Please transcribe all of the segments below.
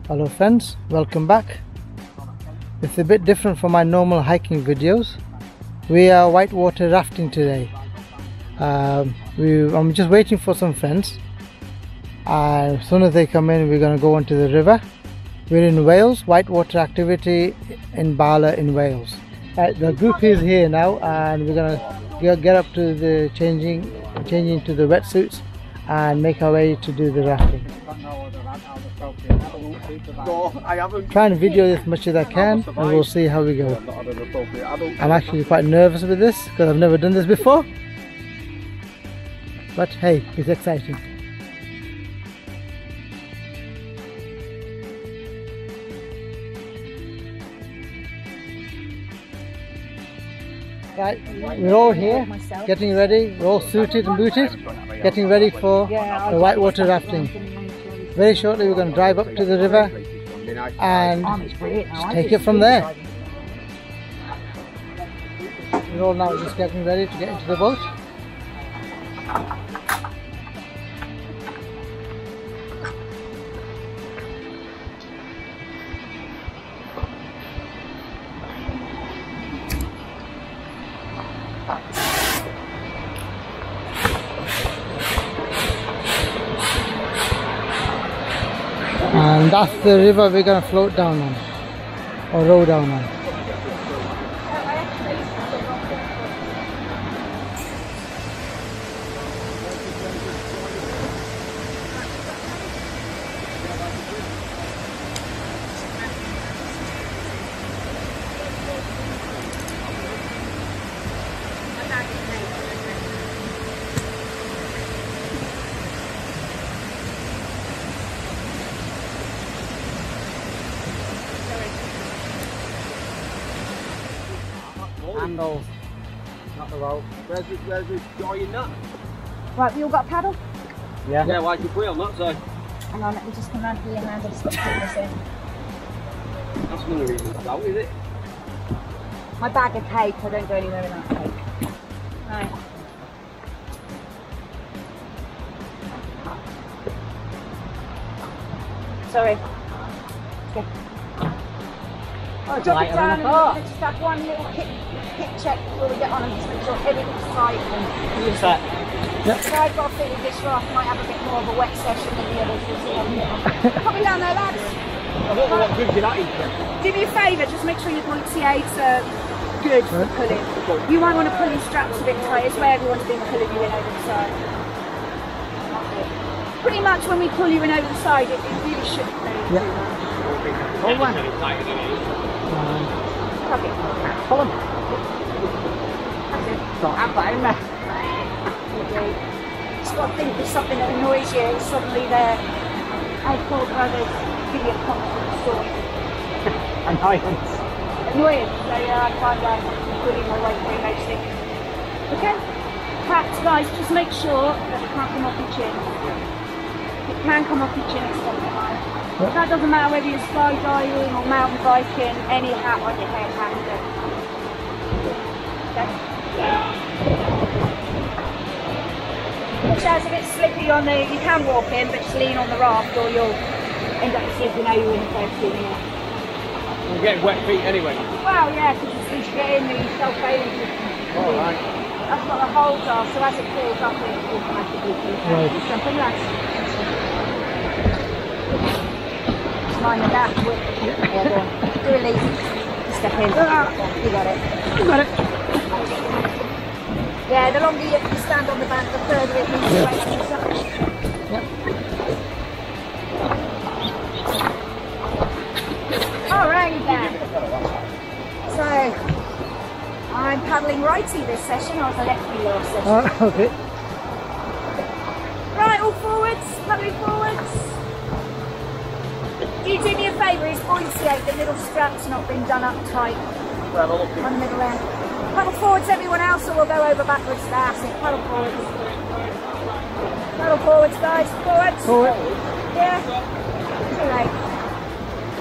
Hello friends, welcome back. It's a bit different from my normal hiking videos. We are whitewater rafting today. I'm just waiting for some friends. As soon as they come in, we're going to go onto the river. We're in Wales, whitewater activity in Bala in Wales. The group is here now, and we're going to get up to the changing into the wetsuits and make our way to do the rafting. Try and video this as much as I can, and we'll see how we go. I'm actually quite nervous with this because I've never done this before, but hey, it's exciting. Right, we're all here, getting ready, we're all suited and booted, getting ready for the whitewater rafting. Very shortly we're going to drive up to the river and just take it from there. We're all now just getting ready to get into the boat. And that's the river we're going to float down on, or row down on. Handles, not the rope. Where's the joy in that? Right, we all got a paddle? Yeah. Yeah, why should we on that side? Hang on, let me just come round here and handle stop putting this in. That's one of the reasons out, is it? My bag of cake, I don't go anywhere without cake. Right. Sorry. Okay. Oh, drop it down and just have one little hit check before we get on and just make sure everything's tight. Who's that? Yep. So I've got a feeling this raft might have a bit more of a wet session than the others. We'll see how we get on. Pop me down there, lads. I don't know what gives you that either. Do me a favour, just make sure your buoyancy aids are good for pulling. You might want to pull your straps a bit tight. It's where everyone's been pulling you in over the side. Pretty much when we pull you in over the side, it really shouldn't be. Yeah. Hold on. Okay. Pull them. That's it. I'm fine now. Just got to think of something that annoys you and suddenly they're ankle brothers give you a constant story. Annoyance. Annoying. So yeah, I find I'm pulling my weight through most things. Okay? Hats, guys, just make sure that it can't come off your chin. If it can come off your chin, it's something like that. That doesn't matter whether you're skydiving or mountain biking, any hat on your head has to. Okay? It's a bit slippy on the, you can walk in, but just lean on the raft or you'll end up slipping over in the first few minutes. You're getting wet feet anyway. Well, yeah, because as soon as you get in, the self-bailing system. Alright. That's what the holes are, so as it fills up, it automatically fills out. Right. Something less. Just mind the back width. Yeah, go on. Do a leap. Step in. You got it. You got it. Yeah, the longer you stand on the bank, the further it moves away from the side. Yep. Alright then. So, I'm paddling righty this session, I was a lefty last session. Okay. Right, all forwards, paddling forwards. You do me a favour, his buoyancy aid, the middle strap's not been done up tight on the middle end. Paddle forwards everyone else or we'll go over backwards. That's it, paddle forwards. Paddle forwards guys, forwards. Forward. Yeah. Too late.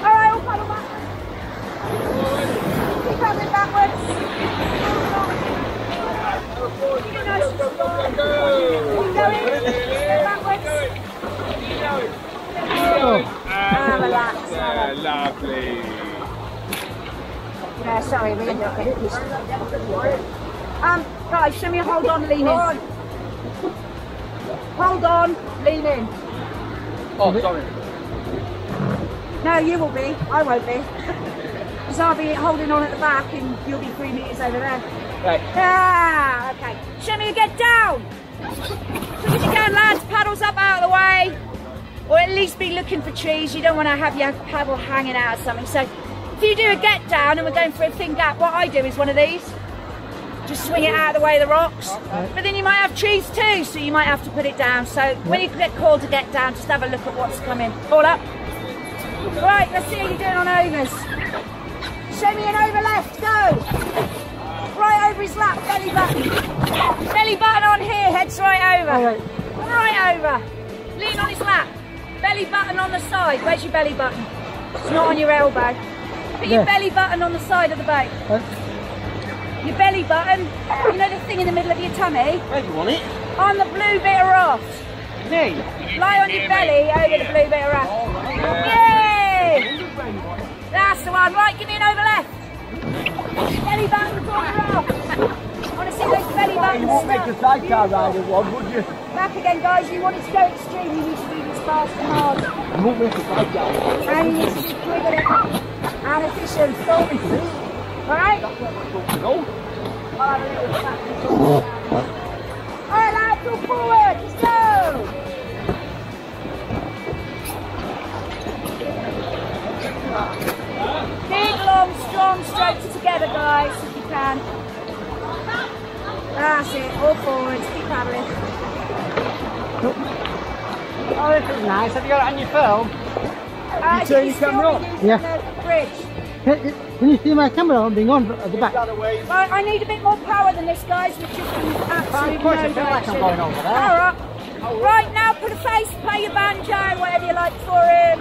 Alright, all paddle backwards. Keep paddling backwards. You know, keep going. Backwards. Oh. relax. Lovely. Yeah, sorry, we ended up getting this. Guys, show me a hold on, lean in. Hold on, lean in. Oh, sorry. No, you will be. I won't be. Because I'll be holding on at the back and you'll be 3 metres over there. Right. Ah, okay. Show me to get down. So as you can, lads, paddles up out of the way. Or at least be looking for trees. You don't want to have your paddle hanging out or something. So if you do a get down and we're going for a thin gap, what I do is one of these. Just swing it out of the way of the rocks. But then you might have trees too, so you might have to put it down. So when you get called to get down, just have a look at what's coming. Hold up. Right, let's see how you're doing on overs. Show me an over left, go. Right over his lap, belly button. Belly button on here, head's right over. Right over. Lean on his lap. Belly button on the side. Where's your belly button? It's not on your elbow. Put your belly button on the side of the boat. Your belly button, you know the thing in the middle of your tummy? Where do you want it? On the blue bit of raft. Me? Lie on your belly over the blue bit of raft. Yay! That's the one. Right, give me an over left. Belly buttons on the raft. I want to see those belly buttons. You won't make a sidecar rider one, would you? Back again, guys. You want it to go extreme, you need to do this fast and hard. You won't make a sidecar. And you need to be quick and efficient. Alright? Alright lads, go forward, let's go! Big, long, strong strokes together, guys, if you can. That's it, all forward, keep paddling. Oh, this is nice. Have you got it on your phone? You turn your camera on? Yeah. Bridge. Can you see my camera on being on at the back? Right, I need a bit more power than this, guys, which is absolutely no I feel like I'm going over there. Power up. Right, now put a face, play your banjo, whatever you like for him.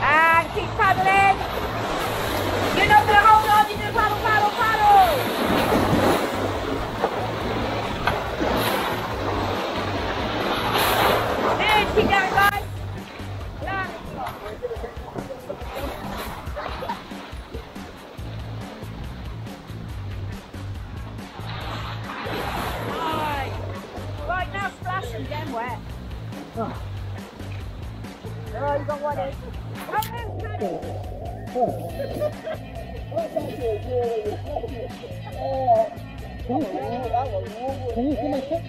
And keep paddling. You're not going to hold on, you're going to paddle, paddle, paddle. Keep going, guys. Right, now splash and get wet. Oh, you got one in. Oh, Can you see my foot?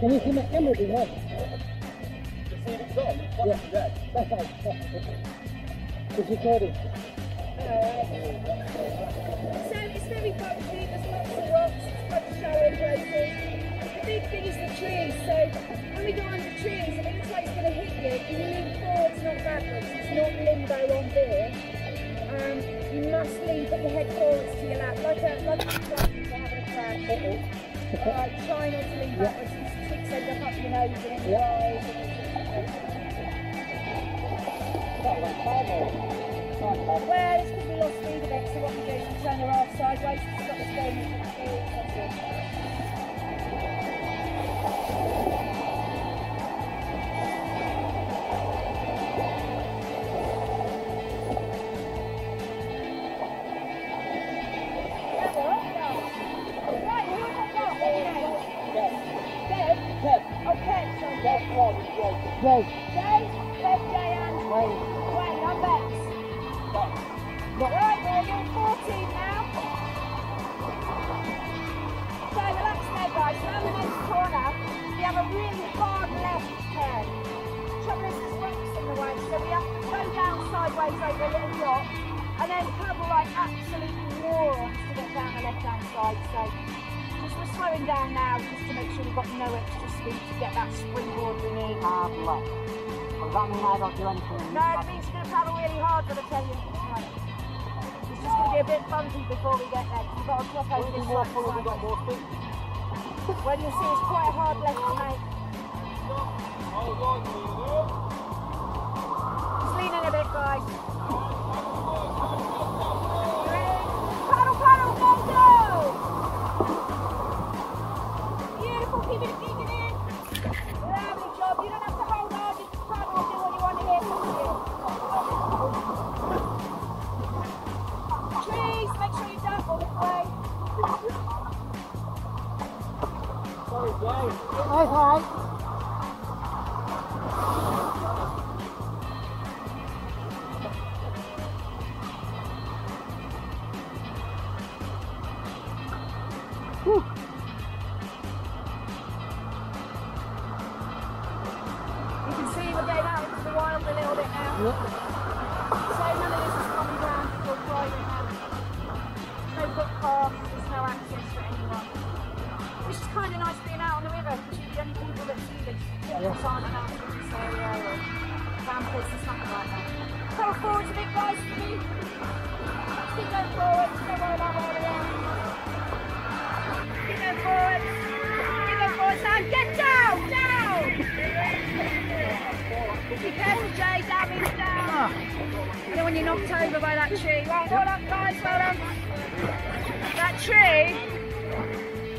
Can you see my camera being on? Yeah, that's right. It's recording. So it's very bumpy, there's lots of rocks, it's quite shallow places. The big thing is the trees, so when we go under trees, if it looks like it's going to hit you, you lean forwards, not backwards. It's not limbo on here. You must lean, put your head forwards to your lap, like a crash if you're having a crash. Try not to lean backwards, these tricks end up your nose and in your eyes. Well, it's because we lost speed a bit, so what we do is we turn the raft sideways to stop us going into the trees, that's it. Jay. Jay and Wayne, I'm Bex. Right, we're doing 14 now. So relax there, guys. Around the next corner, we have a really hard left turn. Trouble is there's rocks in the way, so we have to go down sideways over a little rock and then paddle like absolutely morons to get down the left-hand side. So just we're slowing down now just to make sure we've got no extra speed to get that springboard we need. Hard left. Does that mean I don't do anything? No, it means you're going to paddle really hard, but I tell you. Right. It's just going to be a bit bumpy before we get there. You've got to drop over this side. We've got more speed. When you see it's quite a hard left to make. Just lean in a bit, guys. So none of this is common ground for private house. No footpath, there's no access for anyone. Which is kind of nice being out on the river, because you're the only people that see this. Yes. Aren't allowed in this area or campers and something like that. Come forward a bit, guys, for me. Keep going forward, don't worry about all around. Keep going forward. Keep going forward, Sam. Get down! Down! Be careful, Jay. Down means down. You know when you're knocked over by that tree. Right, well done, guys. Well done. That tree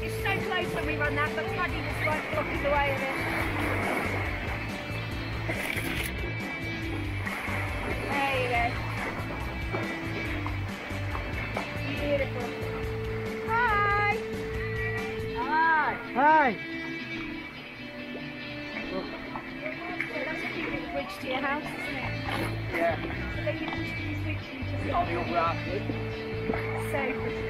is so close when we run that, but Paddy was right blocking the way of it. There you go. Beautiful. Hi! Hi! Hi! That's a cute little bridge to your house, isn't it? Yeah. So then you push these bridge and you just On the other half. so pretty.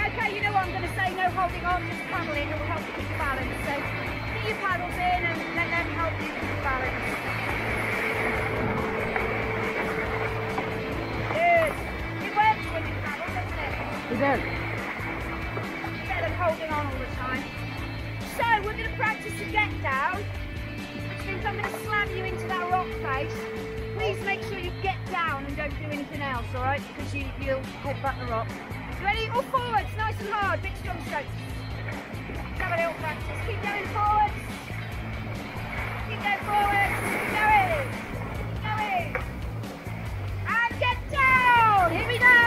Okay, you know what I'm going to say, no holding on, just paddling, it will help you keep your balance. So get your paddles in and let them help you keep your balance. Good. It works when you paddle, doesn't it? It does. Better than holding on all the time. So we're going to practice a get down, which means I'm going to slam you into that rock face. Please make sure you get down and don't do anything else, alright? Because you'll headbutt the rock. Ready? All forwards, nice and hard, big strong strokes. Let's have a little practice. Keep going forwards. Keep going forwards. Keep going. Keep going. And get down. Here we go.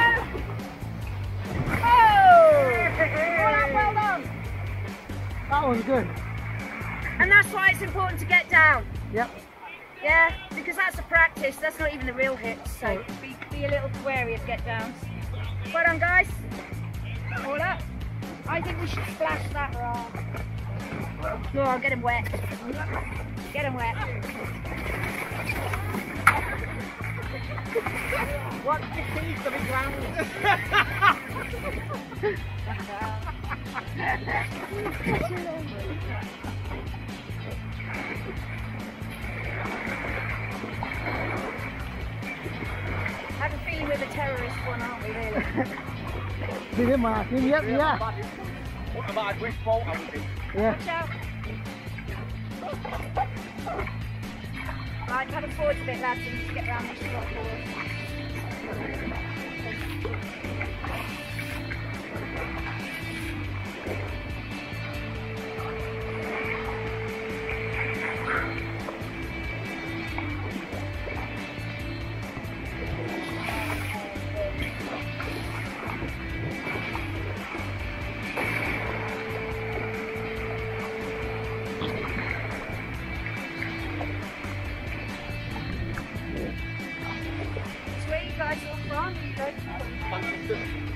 Oh! Well done. That was good. And that's why it's important to get down. Yep. Yeah, because that's a practice. That's not even the real hits. So be a little wary of get downs. Well done, guys. All up. I think we should splash that rock. No, I'll get him wet. Get him wet. What do you see to be ground? I have a feeling we're the terrorist one, aren't we, really? Did it, Martin? Yep, yeah. What about which boat I would be? Yeah. Watch out. Right, paddle forward a bit, lads, and just get round this rock forward.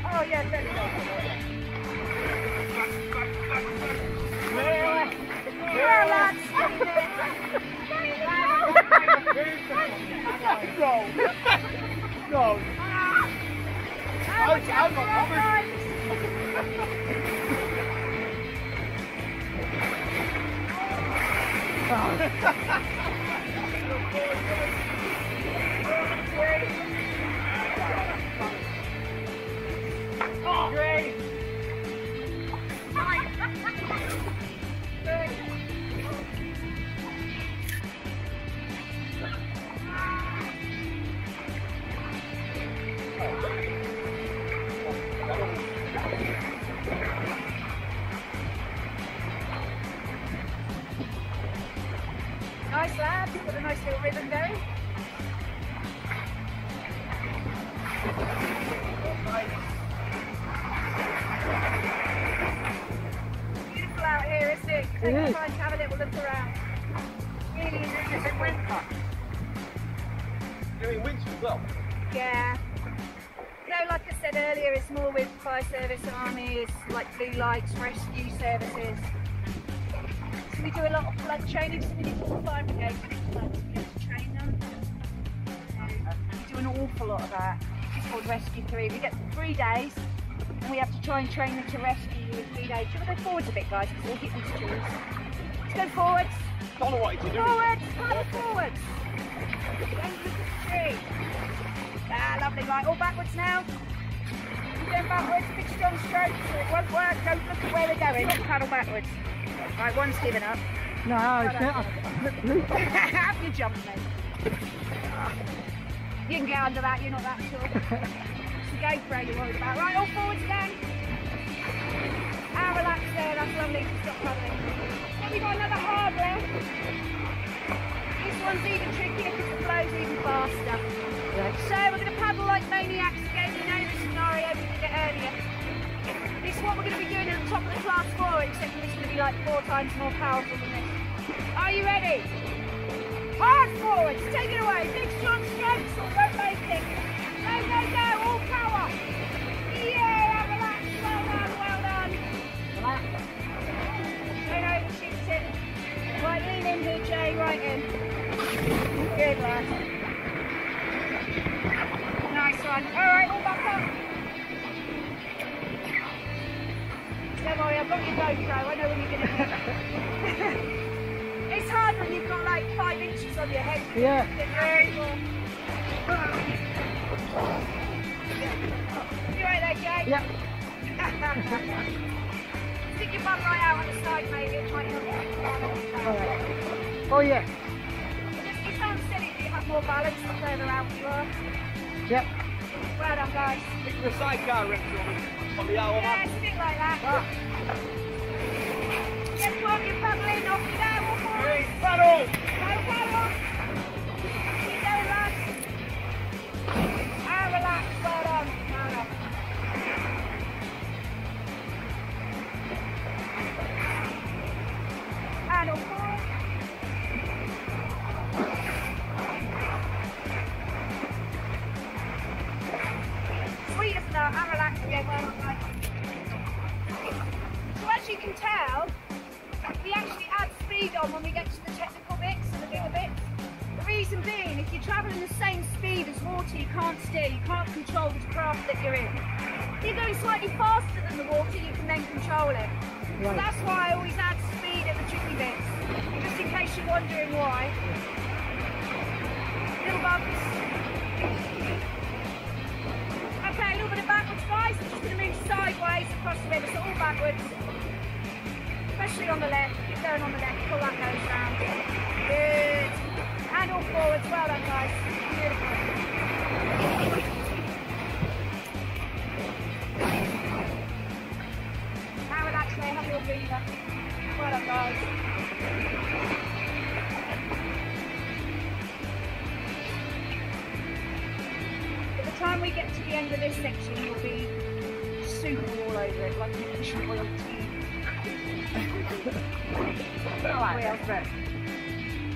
Oh yeah, definitely. Yeah, lads. No. No. I'm not covered. Great. Nice lads, got a nice little rhythm going. Beautiful out here, isn't it? Take the time to have a little look around. Really is it in winter? You're in winter as well? Yeah. No, like I said earlier, it's more with fire service, armies, like blue lights, rescue services. So we do a lot of flood training, so we do all fire brigades when it's floods, we have to train them. We do an awful lot of that. It's called Rescue 3. We get 3 days and we have to try and train them to rescue you in 3 days. Do you want to go forwards a bit, guys, because we'll hit these trees. Let's go forwards. Don't know what you're doing. Forwards, paddle forwards. Don't look at the tree. Ah, lovely. Right, all backwards now. Keep going backwards, big strong strokes. It won't work. Don't look at where we're going. Paddle backwards. Right, one's given up. No, I can't. Have you jumped, mate? You can get under that, you're not that sure. It's the GoPro you're worried about. Right, all forwards again. And relax there, that's lovely. Stop paddling. Then we've got another hard left. This one's even trickier because the flow's even faster. Right. So we're going to paddle like maniacs again. You know the scenario we did it earlier. This is what we're going to be doing at the top of the class 4, except this is going to be like 4 times more powerful than this. Are you ready? Hard forwards, take it away. Big strong strokes or rotating. Go, go, go, all power. Yeah, relax, well done, well done. Relax. Don't overshoot it. Right, lean in here, Jay, right in. Good, lad. Nice one. All right, all back up. Don't worry, I've got your GoPro. I know when you're going to do it. It's hard when you've got like 5 inches on your head. Yeah. You right there, Jay? Yeah. Stick your bum right out on the side, maybe. It might help you. Alright. Oh yeah. It sounds silly, but you have more balance the further out you are. Yep. Well done, guys. Stick the sidecar rips on the Llangollen. Yeah, stick like that. Get to work your paddling, off you go. Hey, paddle! Go, paddle. Keep going, lads. And relax, well done. Well done. And all forward. Sweet as that, and relax again, well done, guys. So as you can tell, we actually add speed on when we get to the technical bits and the bigger bits. The reason being, if you're travelling the same speed as water, you can't steer, you can't control the craft that you're in. If you're going slightly faster than the water, you can then control it. So Right. that's why I always add speed at the tricky bits, just in case you're wondering why. Little bumps. Okay, a little bit of backwards, guys. We're just going to move sideways across the river, so all backwards. Especially on the left, keep going on the left, pull that nose round. Good. And all forwards, well done guys. Beautiful. Now relax there, have your breather. Well done guys. By the time we get to the end of this section, you'll be super all over it, like an efficient oil tea.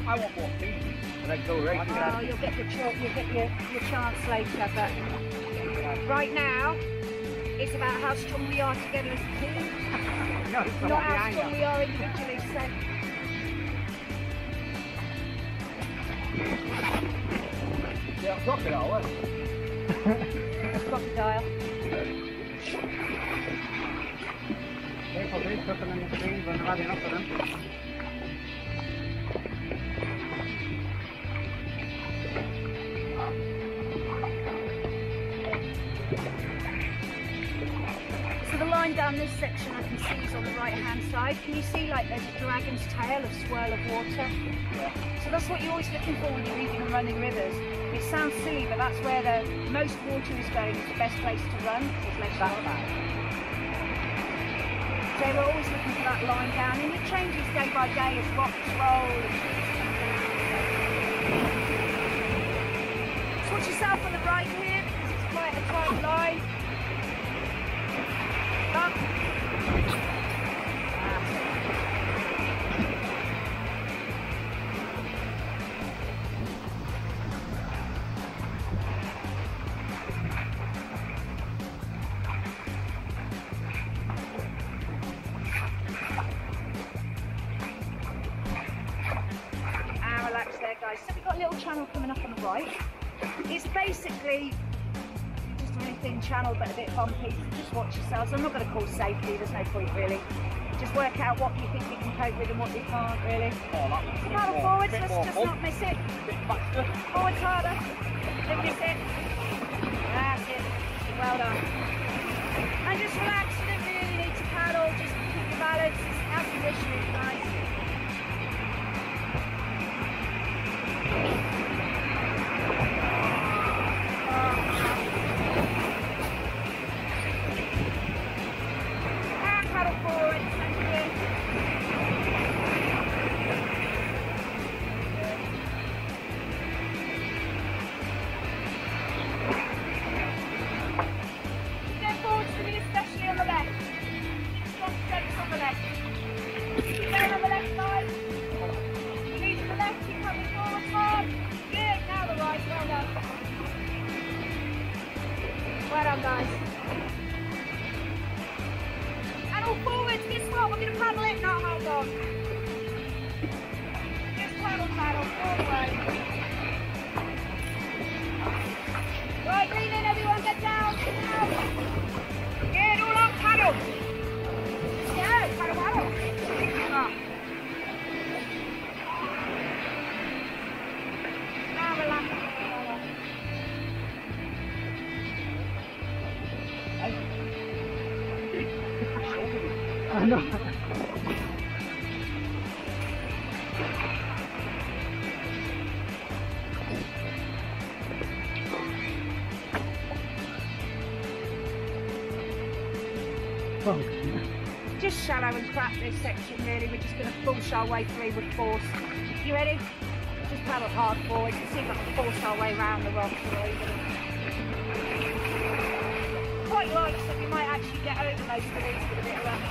I want more feet and then go right. Oh, you'll get your chance later, but right now it's about how strong we are together as a team, No, it's not how strong we are individually. So yeah, crocodile, isn't it? crocodile. Careful, please, put them in the screen when they're having enough of them. So the line down this section I can see is on the right hand side. Can you see like there's a dragon's tail, a swirl of water? Yeah. So that's what you're always looking for when you're reading and running rivers. It sounds silly, but that's where the most water is going. It's the best place to run. There's less water. So we're always looking for that line down, and it changes day by day as rocks roll. So watch yourself on the right here, because it's quite a tight line. Up. So we've got a little channel coming up on the right. It's basically just a really thin channel but a bit bumpy, so just watch yourselves. I'm not going to call safety, there's no point really. just work out what you think you can cope with and what you can't really. Oh, that was a bit Paddle more- forwards, bit let's more just bump, not miss it. bit faster. Forwards harder. Don't miss it. That's it. Well done. And just relax, you don't really need to paddle, just keep your balance. It's out of position, it's nice. And paddle forward, thank you. Go forwards for me, especially on the left. Strong strokes on the left. Keep going on the left side. Release the left, keep coming forward hard. Good, now the right, well done. Well done, guys. And all forwards, guess what? We're going to paddle it, not hold on. Just paddle, forward. Right, lean in everyone, get down, Good, all up, paddle. Yeah, paddle. Ah. Now relax. I know. Oh. Just shallow and crap this section really, we're just going to force our way through with force. You ready? Just paddle hard forward and see if I can force our way around the rocks or over them. Quite light, so we might actually get over most of these with a bit of luck.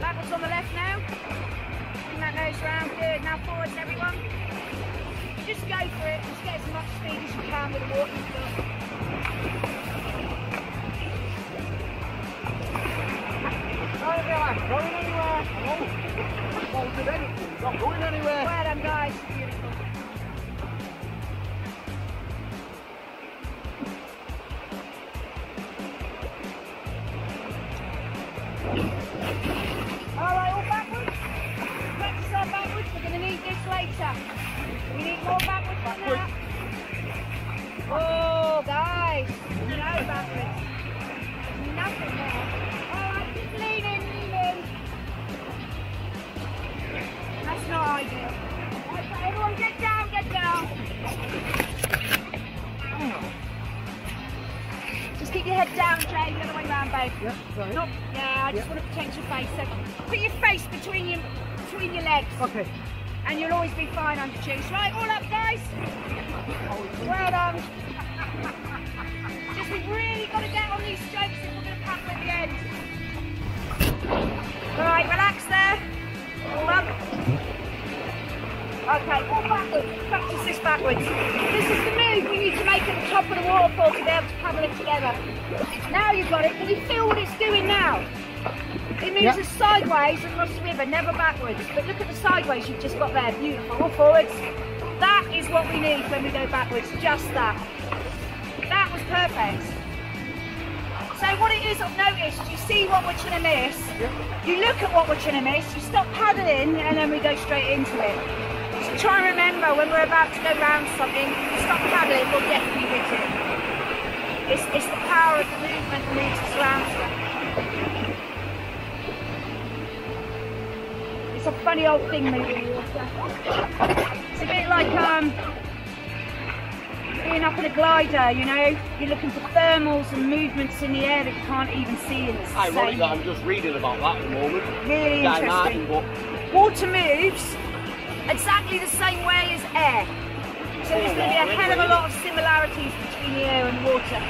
Backwards on the left now. Bring that nose round, good. Now forwards everyone. Just go for it, just get as much speed as you can with the water you've got. Going anywhere. Not did anything. Not going anywhere. Well done, guys. Beautiful. Alright, all backwards. Practice our backwards. We're going to need this later. We need more backwards than that. Oh, guys. No backwards. Nothing there. Alright, just lean in. That's not ideal. Okay, everyone get down, Just keep your head down, Jay, the other way round, babe. Yeah, sorry. Not, yeah, I just want to protect your face. So put your face between your legs. Okay. And you'll always be fine under cheese. Right, all up, guys. Well done. Just we've really got to get on these strokes if we're going to paddle at the end. Right, relax there. All up. Okay, all backwards. Practice this backwards. This is the move we need to make at the top of the waterfall to be able to paddle it together. Now you've got it. Can you feel what it's doing now? It moves us sideways across the river, never backwards. But look at the sideways you've just got there. Beautiful. All forwards. That is what we need when we go backwards. Just that. That was perfect. So what it is, I've noticed, you see what we're trying to miss. You look at what we're trying to miss, you stop paddling, and then we go straight into it. So try and remember when we're about to go round something, you stop paddling, we'll definitely hit it. It's the power of the movement that moves us around stuff. It's a funny old thing moving water. It's a bit like being up in a glider, you know, you're looking for thermals and movements in the air that you can't even see in the same. Ironic that I'm just reading about that at the moment. Really interesting. Water moves exactly the same way as air. So there's going to be a hell of a lot of similarities between the air and water.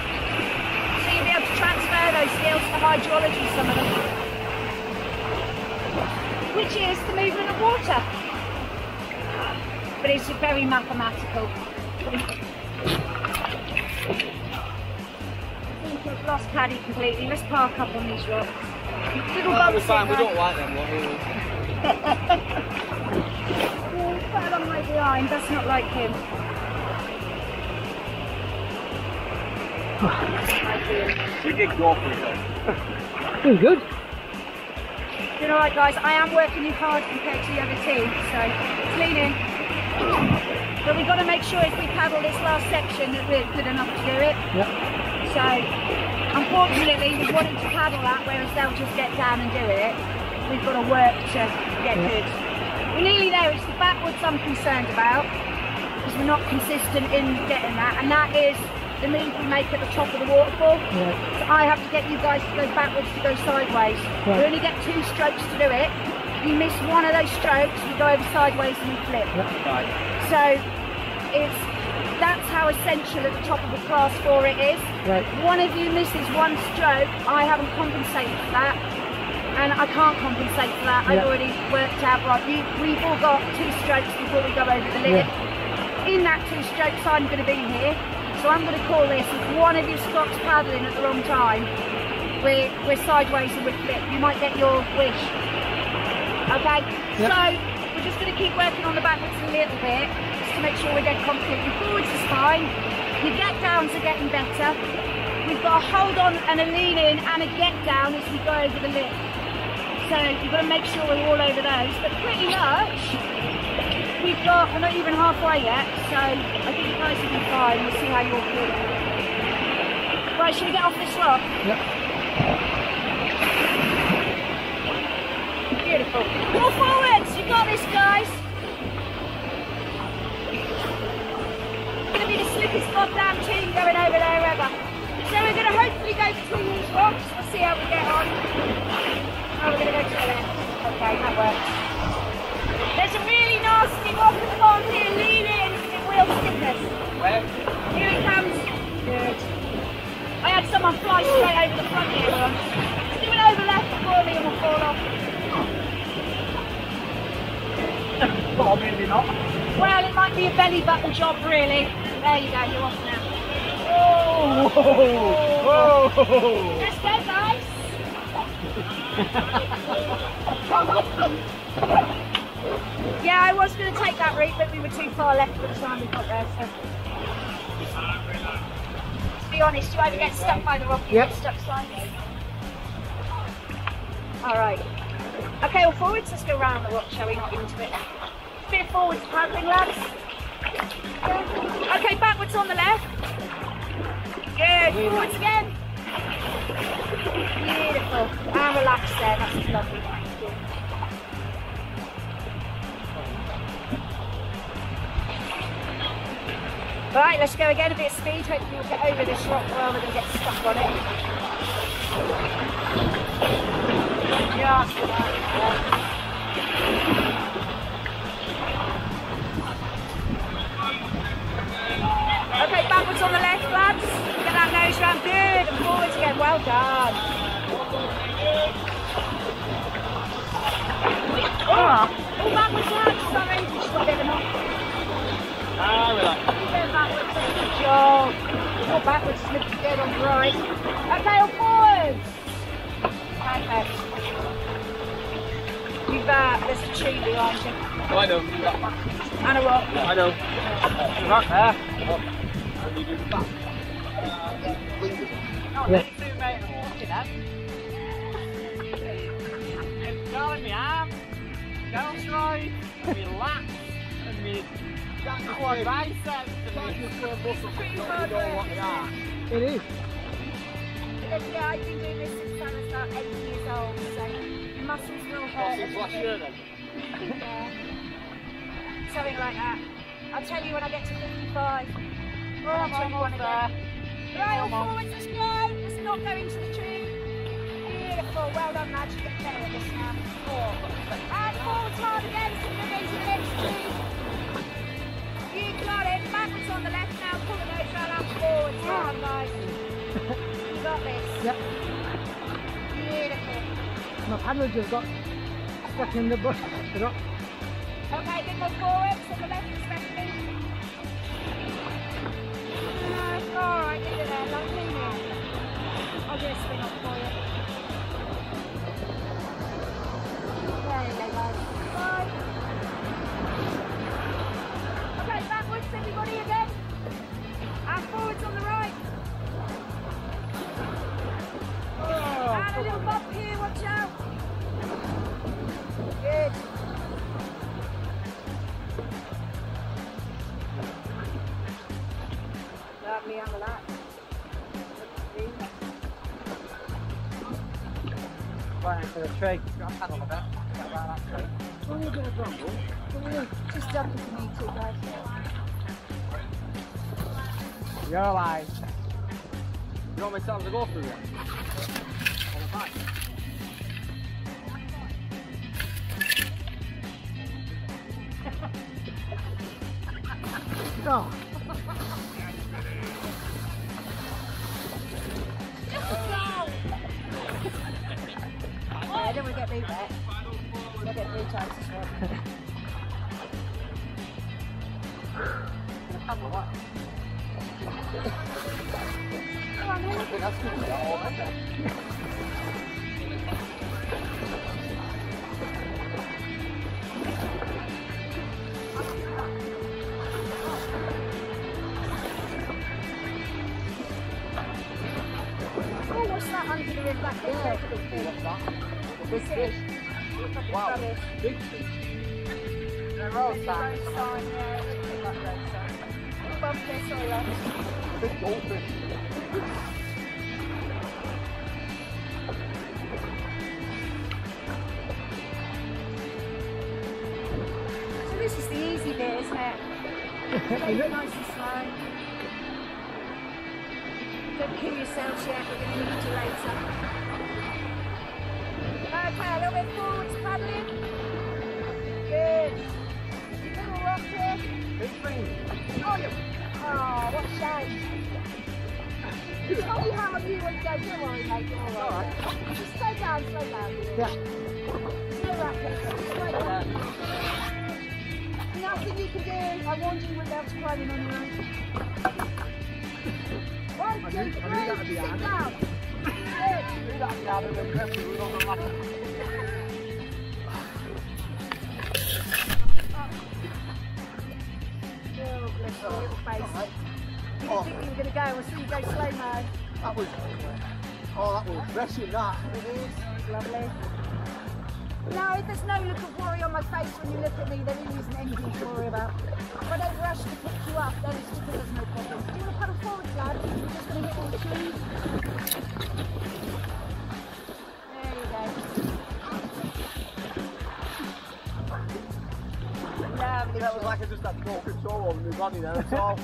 So you'll be able to transfer those skills to hydrology, some of them. Which is the movement of water. But it's very mathematical. I think we've lost Paddy completely. Let's park up on these rocks. Little bumps fine, we don't like them, what Put along my behind, that's not like him. We did go for it though. Feels good. Doing alright guys, I am working you hard compared to the other team, so it's leaning. But we've got to make sure if we paddle this last section that we're good enough to do it. Yep. So, unfortunately, we wanted to paddle that, whereas they'll just get down and do it. We've got to work to get good. We're nearly there. It's the backwards I'm concerned about, because we're not consistent in getting that, and that is the move we make at the top of the waterfall. Right. So I have to get you guys to go backwards to go sideways. Right. We only get 2 strokes to do it. If you miss one of those strokes, we go over sideways and we flip. Yep. Right. So that's how essential at the top of the class 4 it is. Right. One of you misses 1 stroke, I haven't compensated for that, and I can't compensate for that. I've already worked out, right, we've all got 2 strokes before we go over the lip. Yeah. In that 2 strokes I'm going to be here, so I'm going to call this, if one of you stops paddling at the wrong time, we're sideways and we flip. You might get your wish. Okay? Yep. So we're just going to keep working on the backwards a little bit, to make sure we're dead confident. Your forwards is fine, your get downs are getting better. We've got a hold on and a lean in and a get down as we go over the lip. So you've got to make sure we're all over those, but pretty much we're not even halfway yet, so I think you guys will be fine. We'll see how you're feeling. Right, should we get off this rock? Yep. Beautiful. More forwards, you got this guys. Going to be the slickest goddamn team going over there ever. So we're going to hopefully go between these rocks. We'll see how we get on. Oh, we're going to go to the left. Okay, that works. There's a really nasty rock at the bottom here. Lean in, it will stick us. Where? Here it comes. Good. I had someone fly straight over the front here once. Just do it over left before me and we'll fall off. Oh, maybe not. Well, it might be a belly button job, really. There you go, you're off now. Oh! Whoa! Whoa! Let's go, guys. Yeah, I was going to take that route, but we were too far left by the time we got there, so. To be honest, you either get stuck by the rock or you get stuck sideways. Alright. Okay, well, forwards, let's go round the rock, shall we? Not into it. Bit of forwards paddling, lads. Okay, backwards on the left. Good, forwards again. Beautiful. And relax there, that's lovely. Right, let's go again, a bit of speed. Hopefully we'll get over this rock rather than get stuck on it. Just like okay, backwards on the left, lads. Get that nose round, good, and forwards again, well done. Oh, backwards, lads, sorry, just got a bit of a knock. Relax. Go backwards, good job. Or backwards, slip good on the right. Okay, or forwards. Perfect. You've, there's a tree behind you. Oh, I know. You got back. And a rock. I know. You're right there. And you do the back. Not really too, mate. I'm watching that. It's going me arm. Girls right. And me lats. And me quad biceps. And me muscles. You don't know what they are. It is. Yeah, I've been doing this since I was about 8 years old, so muscles will hurt. Since last year then? Yeah. Something like that. I'll tell you when I get to 55. Oh, I'm almost there. Right, all forwards, let's go. Let's not go into the tree. Beautiful. Well done, lads. You get better at this now. And forwards hard again. So we're going to the next tree. You got it. Backwards on the left now. Pull the nose round and forwards. Come on, guys. You got this. Yep. Beautiful. My paddle just got stuck in the bush. The rock. Okay, then go forwards on the left especially. No, alright, leave it there, like lean in. I'll do a spin off for you. There you go, guys. Bye. Okay, backwards everybody again. And forwards on the right. right into the tree. Got a paddle a bit. Get around that tree. When you're going to grumble, just jump if you need to, guys. You're alive. You want me to go through it? On the back. No. I don't want to get me wet. I'll get 3 times as well. Come on, then. Oh, what's that under the rim back there? Big fish. Wow. Big fish. The road sign. Yeah, that road sign. Bump there, sorry, lads. Big goldfish. So this is the easy bit, isn't it? Take it nice and slow. Don't kill yourselves yet, we're going to need you later. Okay, a little bit forwards, paddling. Good. Little rock here. Big thing. Oh, what a shame. It's probably hard you when you go, don't worry mate, you're alright. Just slow down. Yeah. No racket, slow down. Nothing you can do. I warned you without climbing on your own. 1, 2, 3, sit down. Good. Do that down and then press it on the ladder. Oh, bless your little face. You didn't think you were going to go. We'll see you go slow mo. That was refreshing, that. It is. Lovely. No, there's no look of worry on my face when you look at me. There really isn't anything to worry about. If I don't rush to pick you up, then it's because there's no problem. Do you want to paddle forward, lad? We're just going to hit all the trees. There you go. Lovely. That was like I just had no control over my body there, that's all.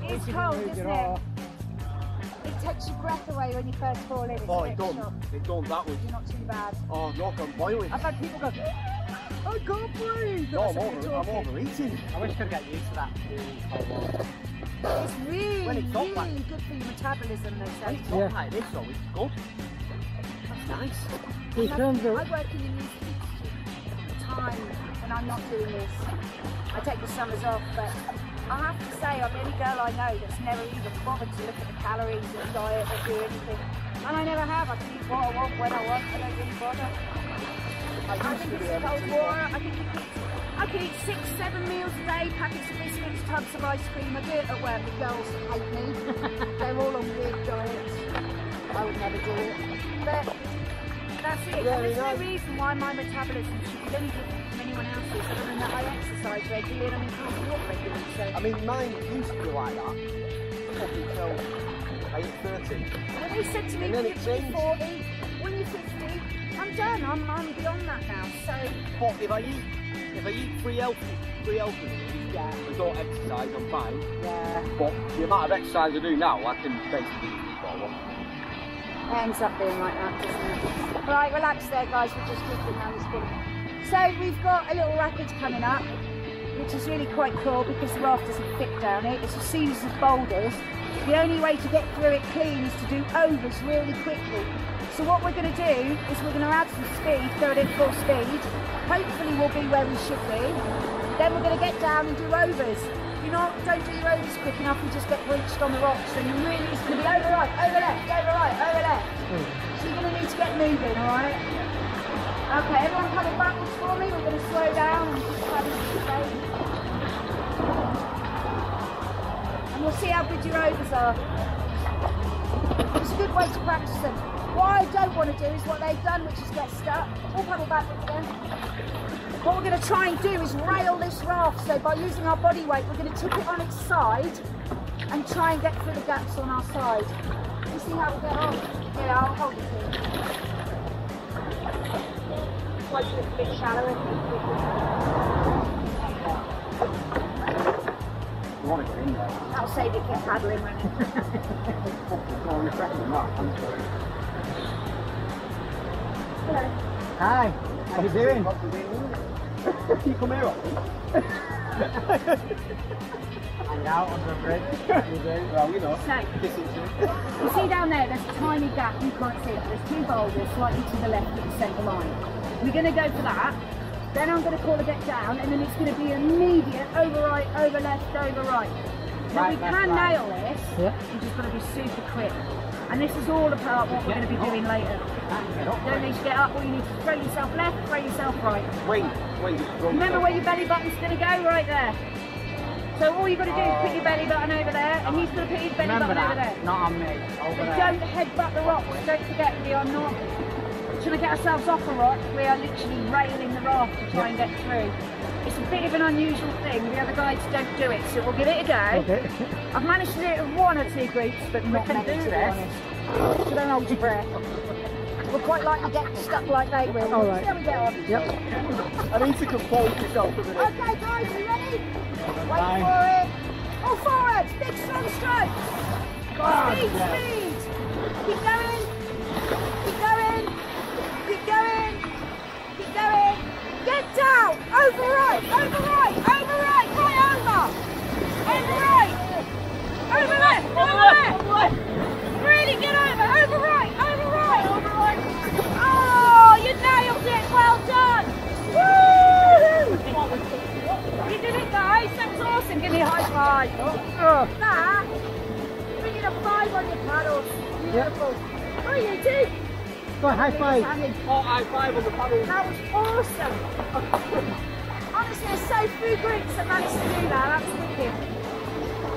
It's cold, isn't it? It takes your breath away when you first fall in. It's Oh, a it bit done. shock. It done, that was. You're not too bad. Oh, no, I'm boiling. I've had people go, I can't breathe. No, I'm overeating. I wish I could get used to that. It's really, When it's hot really like- good for your metabolism, they say. When it's hot like this, though, it's good. That's nice. In terms I of, work in the newspaper time when I'm not doing this. I take the summers off, but I have to say I'm the only girl I know that's never even bothered to look at the calories or diet or do anything. And I never have. I can eat what I want when I want. I don't really bother. I think it's cold water. I can eat 6, 7 meals a day, packets of biscuits, tubs of ice cream. I do it at work. The girls hate me. They're all on weird diets. I would never do it. But that's it. Yeah, There's no we know. reason why my metabolism should be any different from anyone else's other than that I exercise regularly and I'm increasing walk regularly. So I mean, mine used to be like that. Up until I hit 30. when they said to me, And then when it you're changed. 40, when you're 50, I'm done. I'm beyond that now. So But if I eat 3 healthy meals, yeah, I don't exercise, I'm fine. yeah. But the amount of exercise I do now, I can basically eat what I want. It ends up being like that, doesn't it? Right, relax there, guys. We're just keeping around this corner. So we've got a little rapid coming up, which is really quite cool because the raft doesn't fit down it. It's a series of boulders. The only way to get through it clean is to do overs really quickly. So what we're going to do is we're going to add some speed, go at it full speed. Hopefully we'll be where we should be. Then we're going to get down and do overs. If you don't do your overs quick enough, you just get breached on the rocks. And you really, it's going to be over right, over left, over right, over left. So you're going to need to get moving, all right? Okay, everyone coming backwards for me. We're going to slow down and just paddle straight. And we'll see how good your overs are. It's a good way to practice them. What I don't want to do is what they've done, which is get stuck. We'll paddle backwards then. What we're going to try and do is rail this raft. So by using our body weight, we're going to tip it on its side and try and get through the gaps on our side. You see how we get on? Yeah, I'll hold it to you. Quite a little bit shallow, isn't it? You want to get in there? That'll save you from paddling, won't it? More refreshing that, I'm sorry. Hello. Hi, how you doing? You come here often? Hang out on the bridge. Well, you know. So, you see down there, there's a tiny gap, you can't see it. There's two boulders slightly to the left of the centre line. We're going to go for that, then I'm going to call a bit down, and then it's going to be immediate over right, over left, over right. Now we can nail this, Yeah. we're just going to be super quick. And this is all about what we're going to be doing later. You don't need to get up, all you need to throw yourself left, throw yourself right. Wait. Remember where your belly button's going to go? Right there. So all you've got to do is put your belly button over there, and he's going to put his belly button over there. Not on me. Over there. Don't headbutt the rocks. Don't forget, we are not trying to get ourselves off a rock. We are literally railing the raft to try and get through. It's a bit of an unusual thing. The other guides don't do it, so we'll give it a go. Okay. I've managed to do it with one or two groups, but not many, to be honest. So don't hold your breath. We'll quite likely get stuck like they will. All right. See how we get on. Yep. I need to compose myself a minute. Okay, guys, are you ready? Wait for it. All forward. Big strong strokes. Speed, speed. Keep going. Keep going. Keep going. Keep going. Get down. Over right. Over right. Over right. Right over. Over right. Over left. Over left. Really get over. Over right. Over right. Over right. Oh, you nailed it. Well done. Woo! You did it, guys. That was awesome. Give me a high five. That. Bring it a 5 on your paddles. Beautiful. Oh, you too. Go high five. Oh, high five on the paddle. That was awesome. Honestly, there's so few groups that managed to do that. That's wicked.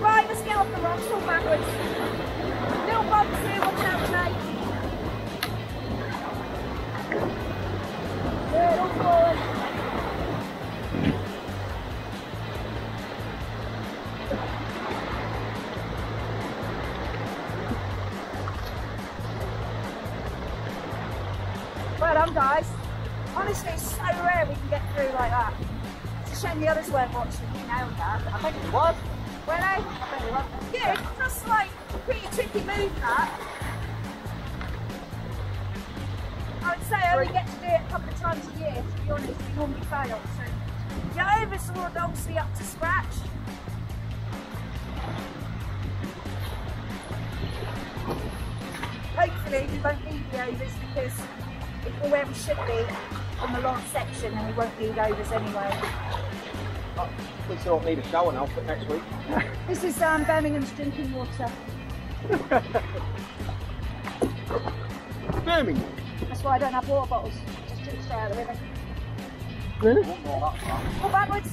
Right, let's get off the rocks, all backwards. Little bumps here, watch out, mate. Good, all forward. Well done, guys. Honestly, it's so rare we can get through like that. It's a shame the others weren't watching. You nailed that. I think it was. Were they? I think it was. Yeah, it's just like a pretty tricky move, that. I would say I only get to do it a couple of times a year, to be honest. We normally fail. So your oversword obviously up to scratch. Hopefully we won't need the overs because if we're where we should be on the last section, then we won't need overs anyway. At least I don't need a shower now for next week. This is Birmingham's drinking water. Birmingham. That's why I don't have water bottles. Just drink straight out of the river. Really? All backwards.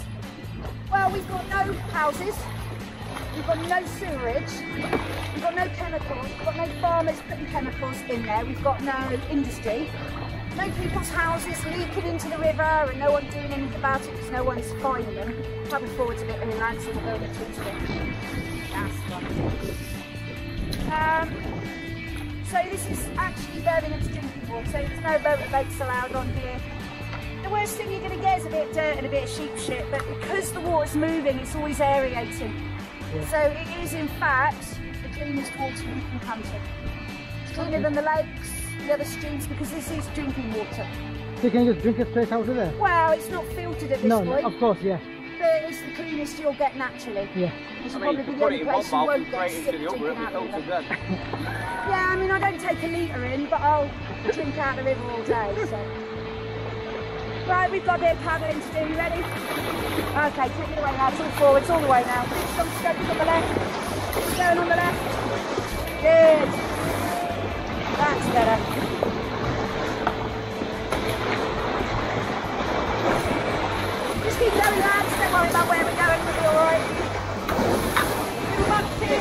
Well, we've got no houses. We've got no sewerage. We've got no chemicals. We've got no farmers putting chemicals in there. We've got no industry. No people's houses leaking into the river and no one doing anything about it because no one's finding them. Travel forwards a bit and inland so we'll go into it. That's right. So this is actually Birmingham's drinking water. So there's no motor boats allowed on here. The worst thing you're going to get is a bit of dirt and a bit of sheep shit, but because the water's moving, it's always aerating. Yeah. So it is, in fact, the cleanest water you can come to. It's cleaner than the lakes, the other streams, because this is drinking water. So you can just drink it straight out of there? Well, it's not filtered at this point. No, of course, yeah. But it's the cleanest you'll get naturally. Yeah. It's I mean, probably you the put only it in place one you bowl, won't get straight sick into the other, drinking it'll be out of the filtered river. then. Yeah, I mean, I don't take a litre in, but I'll drink out the river all day, so. Right, we've got a bit of paddling to do. You ready? Okay, take it away now. It's all forwards, all the way now. Some strokes on the left. Going on the left. Good. That's better. Just keep going, lads. Don't worry about where we're going. We'll be all right. Little bumps here.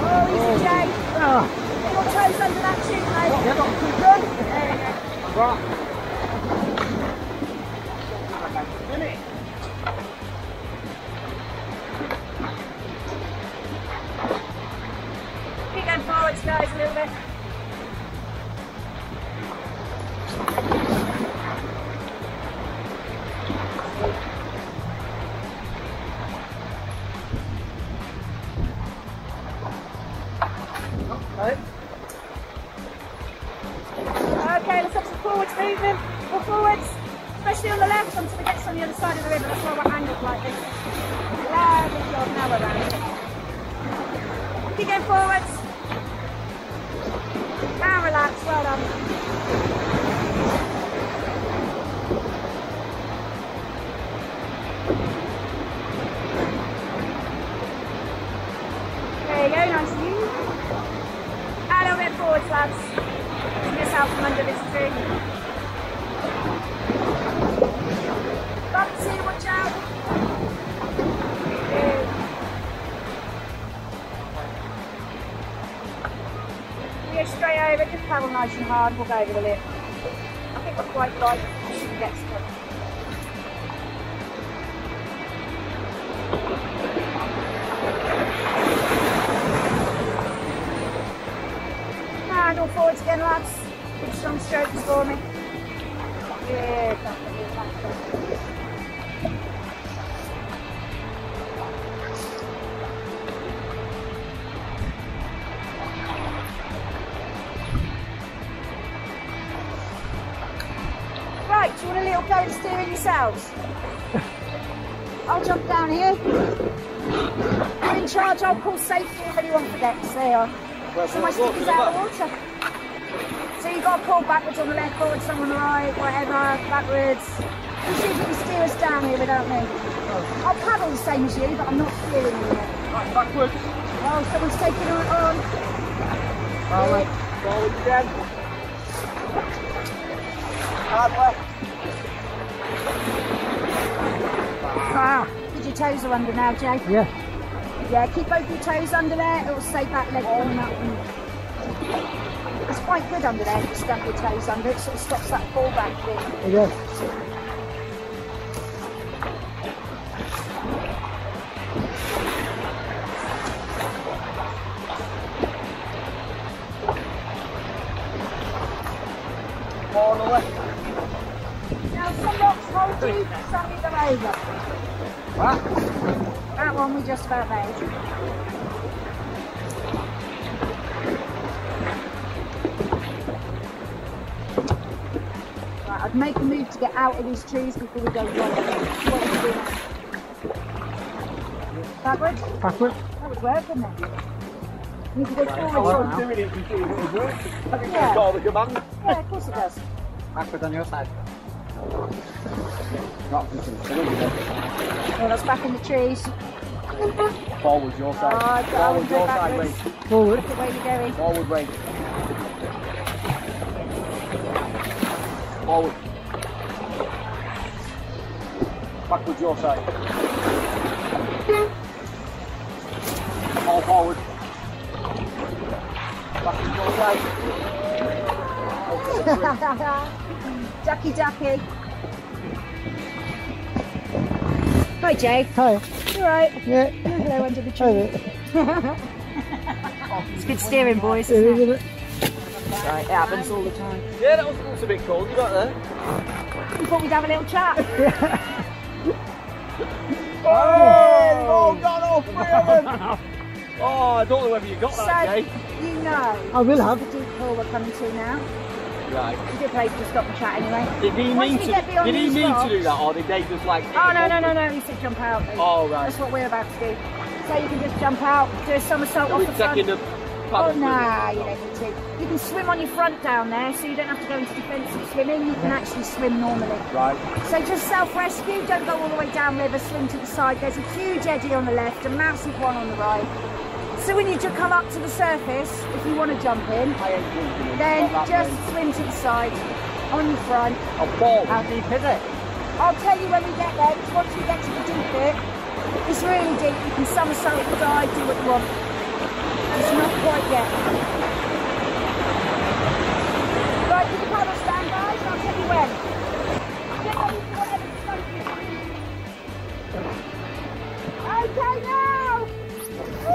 Oh, easy, Jay. Ah. Get your toes under that tube, mate. Yeah, got Good. There we go. right. Keep going, guys a little bit. Okay, let's have some forwards movement. Go forwards, especially on the left until we get to on the other side of the river. That's why we're angled like this. Good job, now we're around. Keep going forwards. And relax, well done. There you go, nice and easy. And a little bit forwards, lads. Miss out from under this tree. Bumpsy, watch out. Good. We go straight over, just paddle nice and hard, we'll go over the lip. I think we're quite light, we should get stuck. And all forwards again, lads. Big strong strokes for me. Yeah, definitely. Right, do you want a little go and steering yourselves? I'll jump down here. I'm in charge, I'll call safety if anyone forgets. There you are. So my stick is out of the water. So you've got to pull backwards on the left, forward, some on the right, whatever, backwards. We'll see if you can steer us down here without me. I'll paddle the same as you, but I'm not steering you yet. Right, backwards. Oh, someone's taking it on. Forward. Forward again. Hard left. Ah, your toes are under now, Jay. Yeah. Yeah, keep both your toes under there. It'll stay back leg going up. It's quite good under there if you stamp your toes under. It sort of stops that fall back thing. Yeah. More on the left. Now some rocks hold you, some you go over. What? That one we just about made. Right, I'd make a move to get out of these trees before we go wrong. What are we doing? Backwards? Backward. That would work, wouldn't it? You need to go I forward was now. doing it before it would work. I think Yeah. that's all the command. Yeah, of course it does. Backward on your side. Oh, that's back in the trees. Forward your side. Oh, Forward your side, backwards. wait. Forward. Look at where you're going. Forward, wait. Forward. Backward your side. All forward. Backward your side. Ducky ducky. Hi Jay. Hi. You alright? Yeah. Hello under the Hi tree. there. It's good steering, boys, Is isn't it? it? Right, it happens all the time. Yeah, that was a bit cold. You got there? We thought we'd have a little chat. Oh, they've all gone off, three of them. Oh, I don't know whether you got So, that, Jay. you know I will have. the deep pool we're coming to now. Right. It's a good place to stop and chat anyway. Did he Once mean we to? get beyond Did he these mean rocks- to do that, or did they just like? Oh, no, he said jump out. Mate. Oh, right. That's what we're about to do. So you can just jump out, do a somersault Are off we the front. taking the Oh, paddle? nah, you don't need to. You can swim on your front down there, so you don't have to go into defensive swimming. You can actually swim normally. Right. So just self-rescue, don't go all the way down river, swim to the side. There's a huge eddy on the left, a massive one on the right. So when you come up to the surface, if you want to jump in, I ain't drinking it. then Not that just way. swim to the side, on your front. I'll fall. How deep is it? I'll tell you when we get there, because once we get to the deep bit, it's really deep. You can somersault, dive, do what you want. It's not quite yet. Right, can you paddle stand, guys? I'll tell you when. Get ready for whatever's funky. Okay, now! Woo!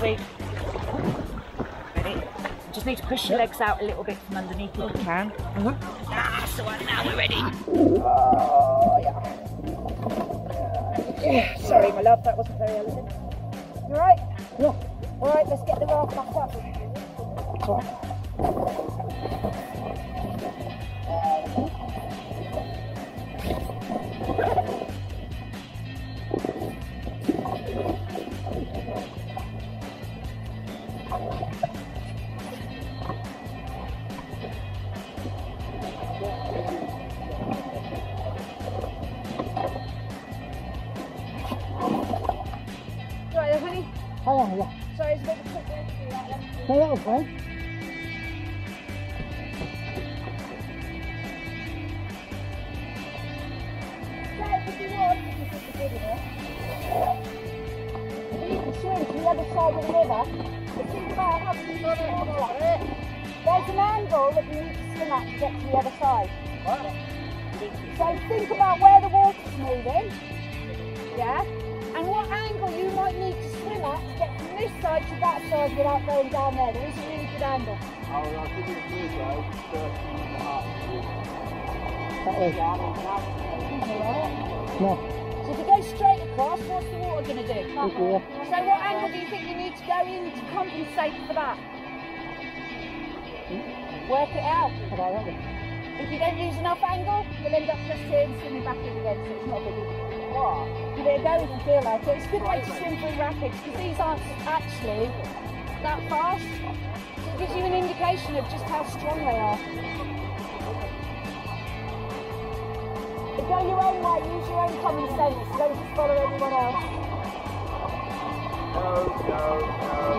sweet. Ready? Just need to push your legs out a little bit from underneath if you can. That's the one, now we're ready. Oh, yeah. Sorry, my love, that wasn't very elegant. You alright? Yeah. Alright, let's get the raft back up. Right then, honey. How long? Yeah. Sorry, it's a bit of a quick way to do that then. No, that was fine. Swim to the other side of the river, but think about how you got it. There's an angle that you need to swim at to get to the other side. So think about where the water's moving, yeah, and what angle you might need to swim at to get from this side to that side without going down there. There is a really good angle. I'll give you a clue guys, 13.5. That way. No. So if you go straight across, what's the water going to do? Okay. So what angle do you think you need to go in to compensate for that? Work it out. About that way. If you don't use enough angle, you'll end up just here and swimming back in again, so it's not a big deal. Give it a go if you feel like it. It's a good way to swim through rapids, because these aren't actually that fast. So it gives you an indication of just how strong they are. But go your own way, use your own common sense, don't just follow everyone else.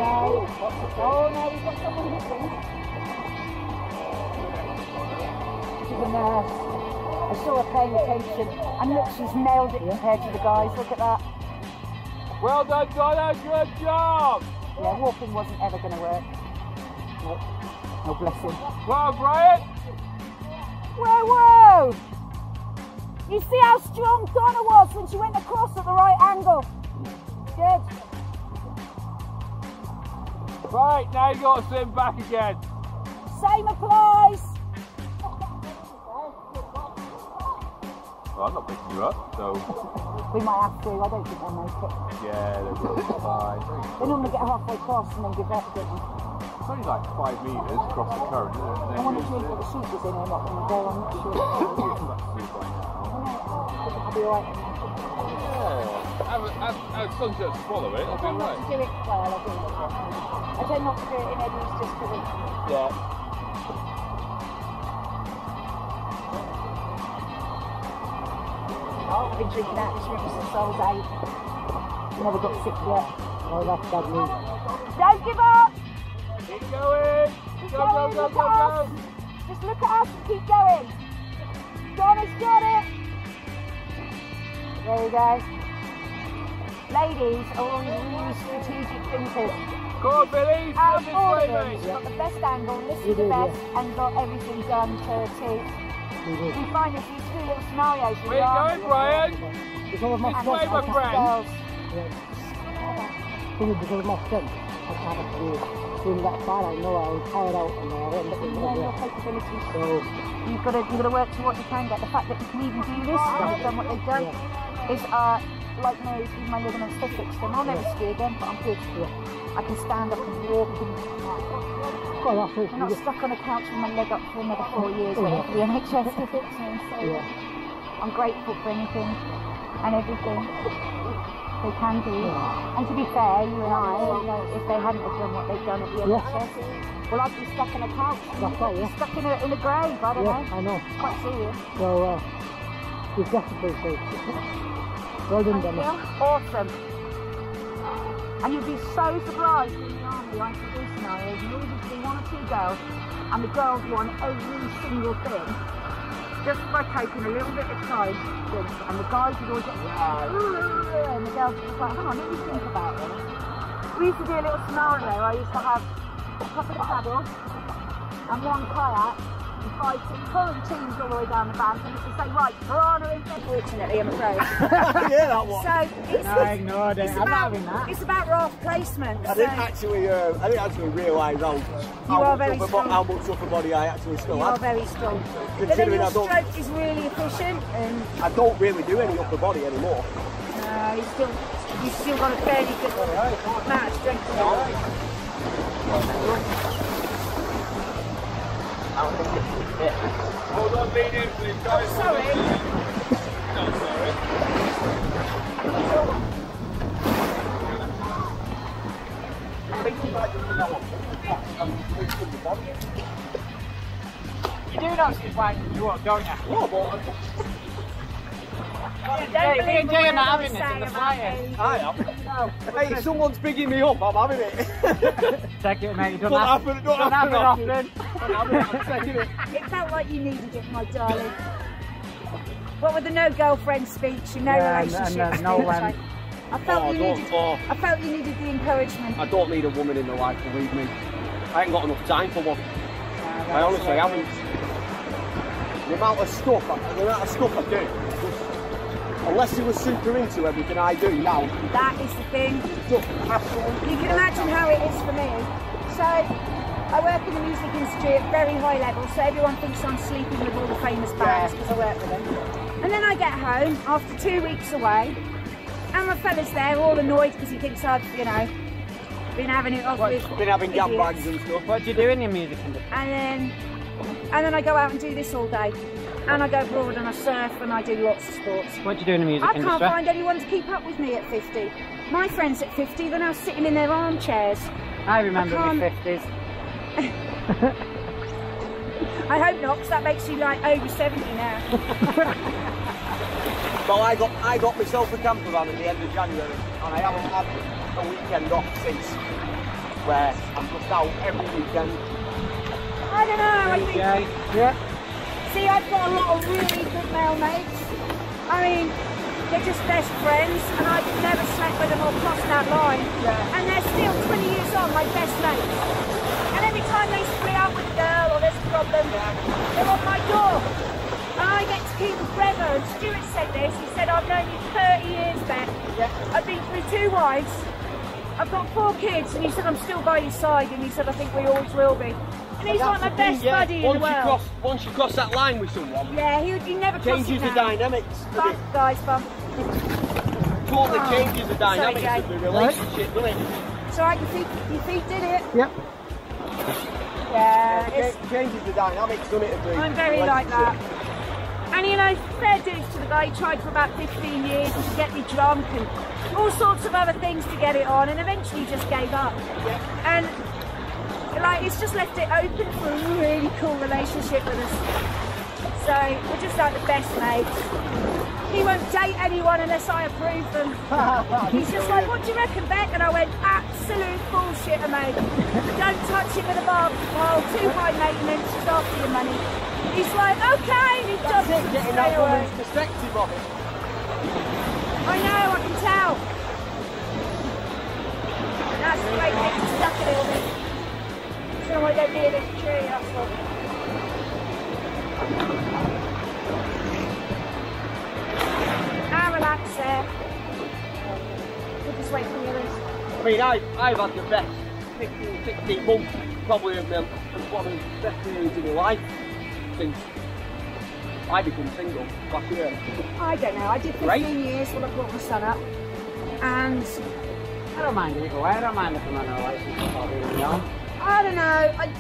No. Oh no, you've got someone missing. She's a nurse. I saw her paying attention, and look, she's nailed it compared to the guys. Look at that. Well done, Donna, good job! Yeah, walking wasn't ever going to work. No. Oh, bless him. Well, Brian! Whoa! You see how strong Donna was when she went across at the right angle? Good. Right, now you got to swim back again. Same applies. Well, I'm not picking you up, so... We might have to, I don't think they'll make it. Yeah, they will be fine. They normally get halfway across and then give up, don't they? It's only like 5 metres across the current, isn't it? I wonder if the sheep was in or not when we go, I'm not sure. I'll be alright. Yeah, as long as you don't swallow it, I'll be alright. I do it well, I do. I tend not to do it in eddies just because of... Yeah. Oh, I've been drinking out this river since I was 8. Never got sick yet. Oh, that's bad news. Don't give up! Keep going! Go! Just look at us and keep going. Donna's got it! There we go. Ladies are always really strategic thinkers. Go on, Billy! Out of Swim all of this them, way, she's mate! got the best angle, listened the best, and got everything done to a T. We find this these two little scenarios. Where you going, Brian? Because of my This way, my friend! Because of my strength, I can't actually swim that far. I know I'll tire out and I'll end up in the Your water. capabilities. So, You've got to work to what you can get. The fact that you can even do this, that they've done what they've done, is like me, even my ligaments are fixed. And I'll never ski again, but I'm good. I can stand up and walk and well, that's it. I'm not stuck on a couch with my leg up for another 4 years waiting for the NHS to fix me. So I'm grateful for anything and everything they can do. And to be fair, you and I, you know, if they hadn't have done what they've done at the NHS, well, I'd be stuck on a couch. That's right, I'd be stuck in a grave, I don't know. I know. It's quite serious. So, we've got to play safe. Well done, Donna. Awesome. And you'd be so surprised in the army, I used to do scenarios, and there would be 1 or 2 girls, and the girls won every single thing, just by taking a little bit of time, and the guys would always go, and the girls would just like, hang on, let me think about it. We used to do a little scenario. I used to have a couple of paddles and 1 kayak, 5 current teams all the way down the bank, and it's to say, right, piranha in bed. Fortunately, I'm afraid. Yeah, that one. So it's, No, I ignored it. it's I'm about, not having that. It's about raft placement. I didn't actually realise how much upper body I actually still You have. are very strong. But then your stroke is really efficient, and I don't really do any upper body anymore. you've still got a fairly good amount of strength in it. Hold on, lean in, please, guys. Oh, sorry. No, sorry. You do know she's winding you up, don't you? Don't believe Jay are what not I having this say in the about slightest. me. I am. Hey, someone's bigging me up, I'm having it. Take it, mate. You Don't happen often. I'm taking it. It felt like you needed it, my darling. What with the no girlfriend speech and no relationship speech? I felt you needed the encouragement. I don't need a woman in my life, believe me. I ain't got enough time for one. I honestly haven't. The amount of stuff I do, unless you were super into everything I do now. That is the thing. Just absolutely. You can imagine how it is for me. So, I work in the music industry at very high level, so everyone thinks I'm sleeping with all the famous bands because I work with them. And then I get home after 2 weeks away, and my fella's there all annoyed because he thinks I've, you know, been having it off with Been having idiots. gambbags and stuff. What do you do in your music industry? And then I go out and do this all day. And I go abroad and I surf and I do lots of sports. What do you do in the music I industry? can't find anyone to keep up with me at 50. My friends at 50, they're now sitting in their armchairs. I remember my 50s. I hope not, because that makes you like over 70 now. Well, I got myself a camper van at the end of January, and I haven't had a weekend off since, where I'm just out every weekend. I don't know, I think... Yeah. See, I've got a lot of really good male mates. I mean, they're just best friends, and I've never slept with them or crossed that line. Yeah. And they're still 20 years on, my best mates. And every time they split up with a girl or there's a problem, they're on my door. And I get to keep them forever. And Stuart said this, he said, I've known you 30 years, Beth. Yeah. I've been through 2 wives. I've got 4 kids, and he said, I'm still by your side, and he said, I think we always will be. And he's like my best buddy in the world. Once you cross that line with someone, Yeah, he never crosses changes the now. dynamics. Bump, guys, bump. Totally changes the dynamics Sorry, of the relationship, doesn't it? It's alright, your feet did it. Yep. Yeah, It changes the dynamics, doesn't it? Of the I'm very like that. relationship. And you know, fair dues to the guy, he tried for about 15 years to get me drunk and all sorts of other things to get it on, and eventually just gave up. Yeah. And like, it's just left it open for a really cool relationship with us. So we're just like the best mates. He won't date anyone unless I approve them. He's just like, what do you reckon, Beck? And I went, absolute bullshit, mate. Don't touch it with a barbecue pole, too high maintenance, she's after your money. He's like, okay, and he jumps and Getting straight that away. woman's perspective of it. I know, I can tell. That's great, it's stuck a little bit. So I want to go near this tree, that's all. Now relax there. We'll just wait for the others. I mean, I've had the best 15, 16 months, probably of them, one of the best periods in my life since I became single last year. I don't know, I did 15 years when I brought my son up. And I don't mind either way. I don't mind if I'm in a relationship or being young. I don't know,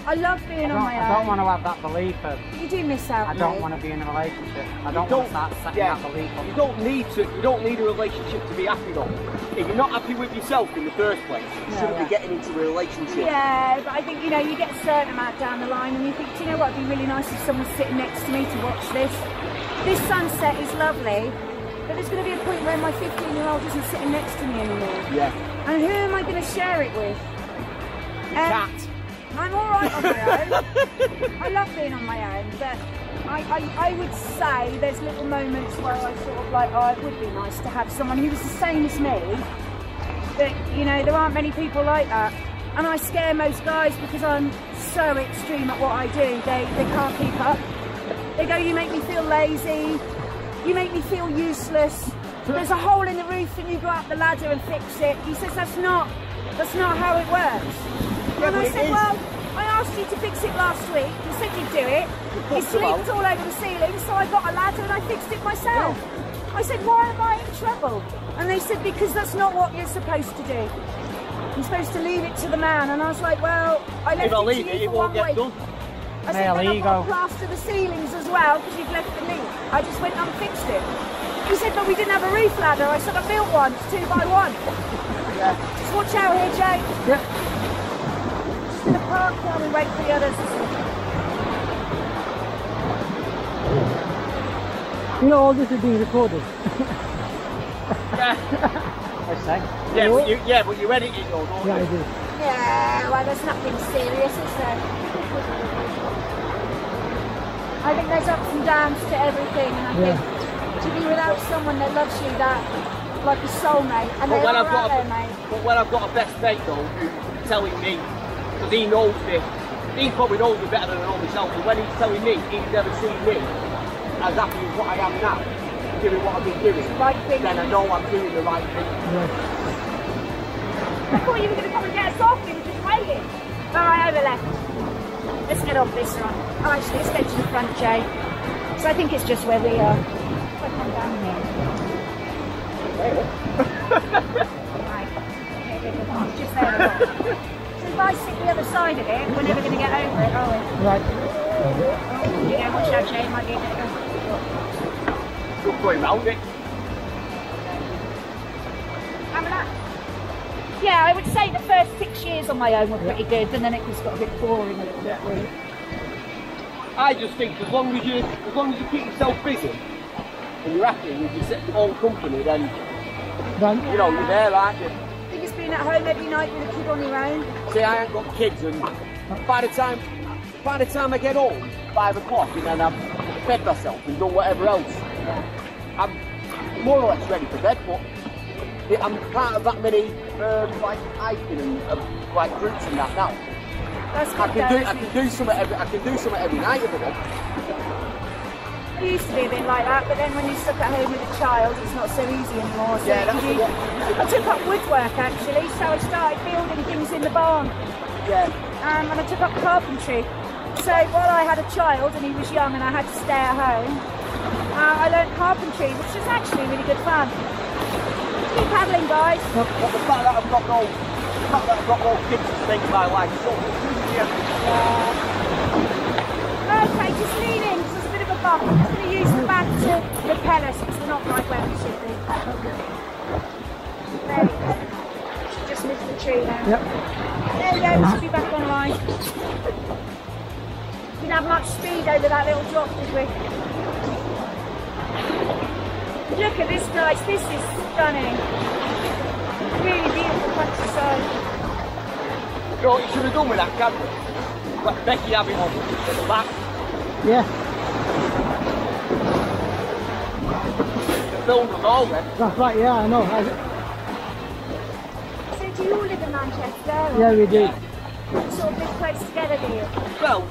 I love being on my own. I don't want to have that belief of You do miss out, I don't want to be in a relationship. I don't want to start setting that belief up. You don't need a relationship to be happy though. If you're not happy with yourself in the first place, you shouldn't be getting into a relationship. Yeah, but I think, you know, you get a certain amount down the line and you think, do you know what, it'd be really nice if someone's sitting next to me to watch this. This sunset is lovely, but there's going to be a point where my 15-year-old isn't sitting next to me anymore. Yeah. And who am I going to share it with? Cat. I'm alright on my own. I love being on my own, but I would say there's little moments where I sort of like, oh, it would be nice to have someone who was the same as me. But, you know, there aren't many people like that. and I scare most guys because I'm so extreme at what I do. They can't keep up. They go, you make me feel lazy, you make me feel useless. There's a hole in the roof and you go up the ladder and fix it. He says, that's not how it works. Yeah, and I said, well, I asked you to fix it last week. You said you'd do it. It's leaked all over the ceiling, so I got a ladder and I fixed it myself. I said, why am I in trouble? And they said, because that's not what you're supposed to do. You're supposed to leave it to the man. And I was like, well, I left it to you for 1 week. I said, then I've got to plaster the ceilings as well because you've left the leak. I just went and fixed it. He said, but we didn't have a roof ladder. I said, I built one. It's 2 by 1. Yeah. Just watch out here, Jay. Yeah. Just in the park while we wait for the others. You know, all this is being recorded. Yeah. I say. Yeah, but you edit it all, don't you? Yeah, I do. Yeah, well, there's nothing serious, is there? I think there's ups and downs to everything, and I think to be without someone that loves you that, like a soulmate, and they're all out there, mate. But when I've got a best mate though, who's telling me, because he knows me, he probably knows me better than I know myself, but when he's telling me he's never seen me as happy as what I am now, doing what I've been doing, Right thing. then I know I'm doing the right thing. I thought you were going to come and get us off, we were just waiting. Alright, over left. Let's get off this one. Oh, actually, let's go to the front, Jay. So I think it's just where we are. If I come down here. Right. It's just there. So if I sit the other side of it, we're never going to get over it, are we? Right. Yeah, watch out, Jay. Might be a bit of Good going round it. Have a look. Yeah, I would say the first 6 years on my own were pretty good, and then it just got a bit boring a little bit. Really. I just think as long as you keep yourself busy and you're happy with your own company, then you know you're there, aren't you? I think it's being at home every night with a kid on your own. See, I ain't got kids, and by the time I get home, 5 o'clock, and then I've fed myself and done whatever else, I'm more or less ready for bed. But I'm part of that many like hiking and like groups and that now. That's I good. can do something every night if I want. I used to be a bit like that, but then when you're stuck at home with a child, it's not so easy anymore. So Yeah, that's what. I took up woodwork actually, so I started building things in the barn. Yeah. And I took up carpentry. So while I had a child and he was young and I had to stay at home, I learned carpentry, which is actually really good fun. Keep paddling, guys. But the fact that I've got no kids to make my life so Okay, just lean in, because there's a bit of a bump. I'm just going to use the back to repel us, because we're not right where we should be. There we go. Just missed the tree now. Yep. There we go, we should be back online. Didn't have much speed over that little drop, did we? Look at this, guys. This is stunning. Really beautiful countryside. You know what you should have done with that camera? Let Becky have it on the back. Yeah. The film was all then. That's right, yeah, I know. So do you all live in Manchester? Or? Yeah, we do. Sort of big place together, do you? Well,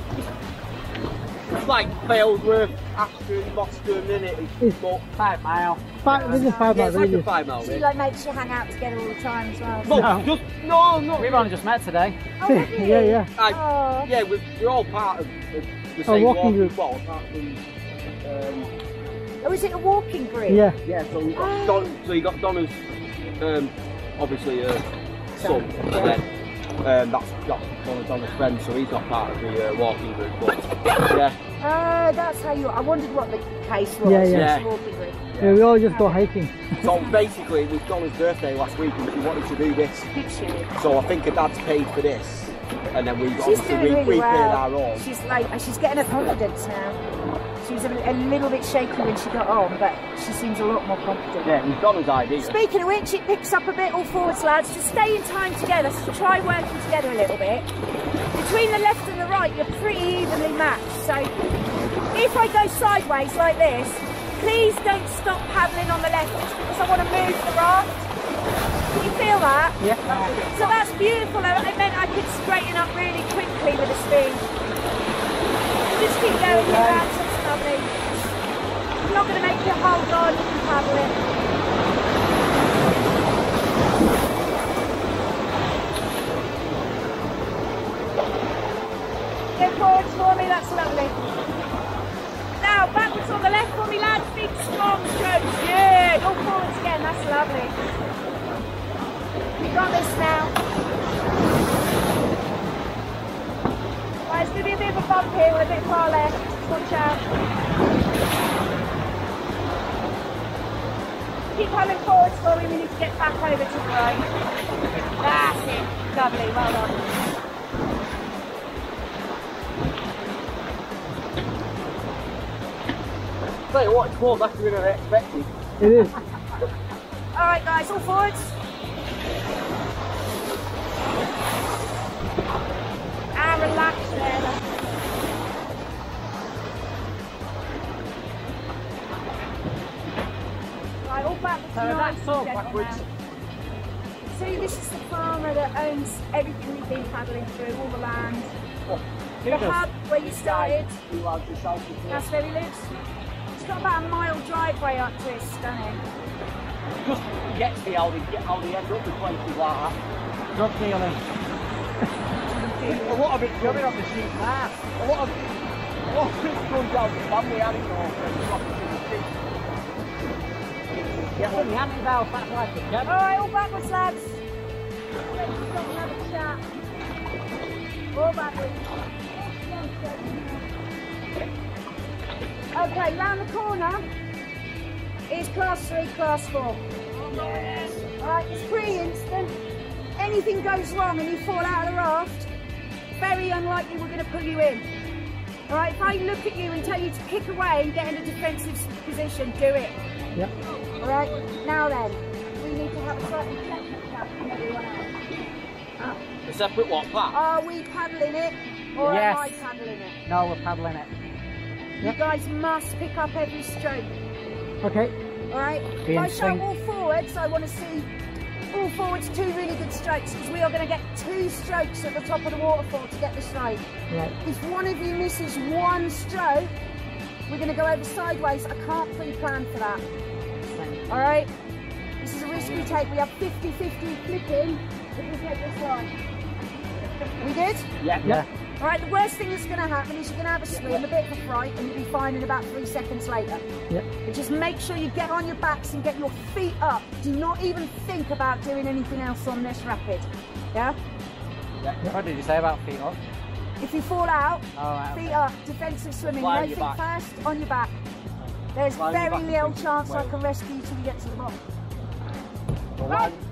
it's like Failsworth, Ashton, Boston, isn't it? It's about 5 mile. This is 5 yeah, miles it's like a radius. 5 mile So you radius. like mates you hang out together all the time as well? Well, No. no. We've only just met today. Oh, have you? Yeah. Oh. Yeah, we're all part of the same walking group. Well, apart from, Oh, is it a walking group? Yeah. yeah, so we've got so you got Donna's, obviously son, and then that's one of Donna's friends, so he's not part of the walking group, but yeah. Oh, that's how you. I wondered what the case was. Yeah. Yeah. Walking group. Yeah, we all just go hiking. So basically, it was Donna's birthday last week, and she wanted to do this. Picture. So I think her dad's paid for this, and then we've She's obviously doing really repaid well. our own. She's getting her confidence now. She was a little bit shaky when she got on, but she seems a lot more confident. Yeah, it was Donna's idea. Speaking of which, it picks up a bit all forwards, lads. Just stay in time together, so try working together a little bit. Between the left and the right, you're pretty evenly matched. So if I go sideways like this, please don't stop paddling on the left, just because I want to move the raft. Keep feel that? Yeah. So that's beautiful. It meant I could straighten up really quickly with the speed. Just keep going, that's lovely. I'm not going to make you hold on, you can paddle it. Go forwards for me, that's lovely. Now, backwards on the left for me, lads. Big, strong strokes. Yeah, go forwards again, that's lovely. You've got this now. Right, it's going to be a bit of a bump here, we're a bit far left. Watch out. Keep coming forwards for me, we need to get back over to the right. That's it. Lovely, well done. Tell you what, it's more better than I expected. It is. Alright guys, all forwards. And relax there. Right, all backwards. So that's all backwards. See, this is the farmer that owns everything we've been paddling through, all the land. The hub where you started, that's where he lives. It's got about a mile driveway up to his stunning. Just gets me how they end up with places like that. Good feeling. A lot of it's coming off the sheep now. A lot of it's going down the family, I don't know. Yeah, when you hand it out, that's like it, yeah? Alright, all backwards lads. Let's stop and have a chat. All backwards. Okay, round the corner is class 3, class 4. Yes. Alright, it's pretty instant. Anything goes wrong and you fall out of the raft, very unlikely we're going to pull you in. Alright, if I look at you and tell you to kick away and get in a defensive position, do it. Yep. Alright, now then, we need to have a slightly separate chat from everyone else. A separate what, Pat? Are we paddling it or Yes. am I paddling it? No, we're paddling it. You guys must pick up every stroke. Okay. Alright, Be if I in show sync. all forwards, I want to see all forwards 2 really good strokes because we are going to get 2 strokes at the top of the waterfall to get this right. Right. If one of you misses 1 stroke, we're going to go over sideways. I can't pre-plan for that. Alright? This is a risk we take. We have 50-50 flipping if we get this right. We good? Yeah. Alright, the worst thing that's going to happen is you're going to have a swim, a bit of a fright, and you'll be fine in about 3 seconds later. Yep. But just make sure you get on your backs and get your feet up. Do not even think about doing anything else on this rapid. Yeah? What did you say about feet up? If you fall out, Alright, feet up, defensive swimming. Lie on No your feet back. first, on your back. There's Lie on your very back and little think chance I whale. can rescue you till we get to the bottom.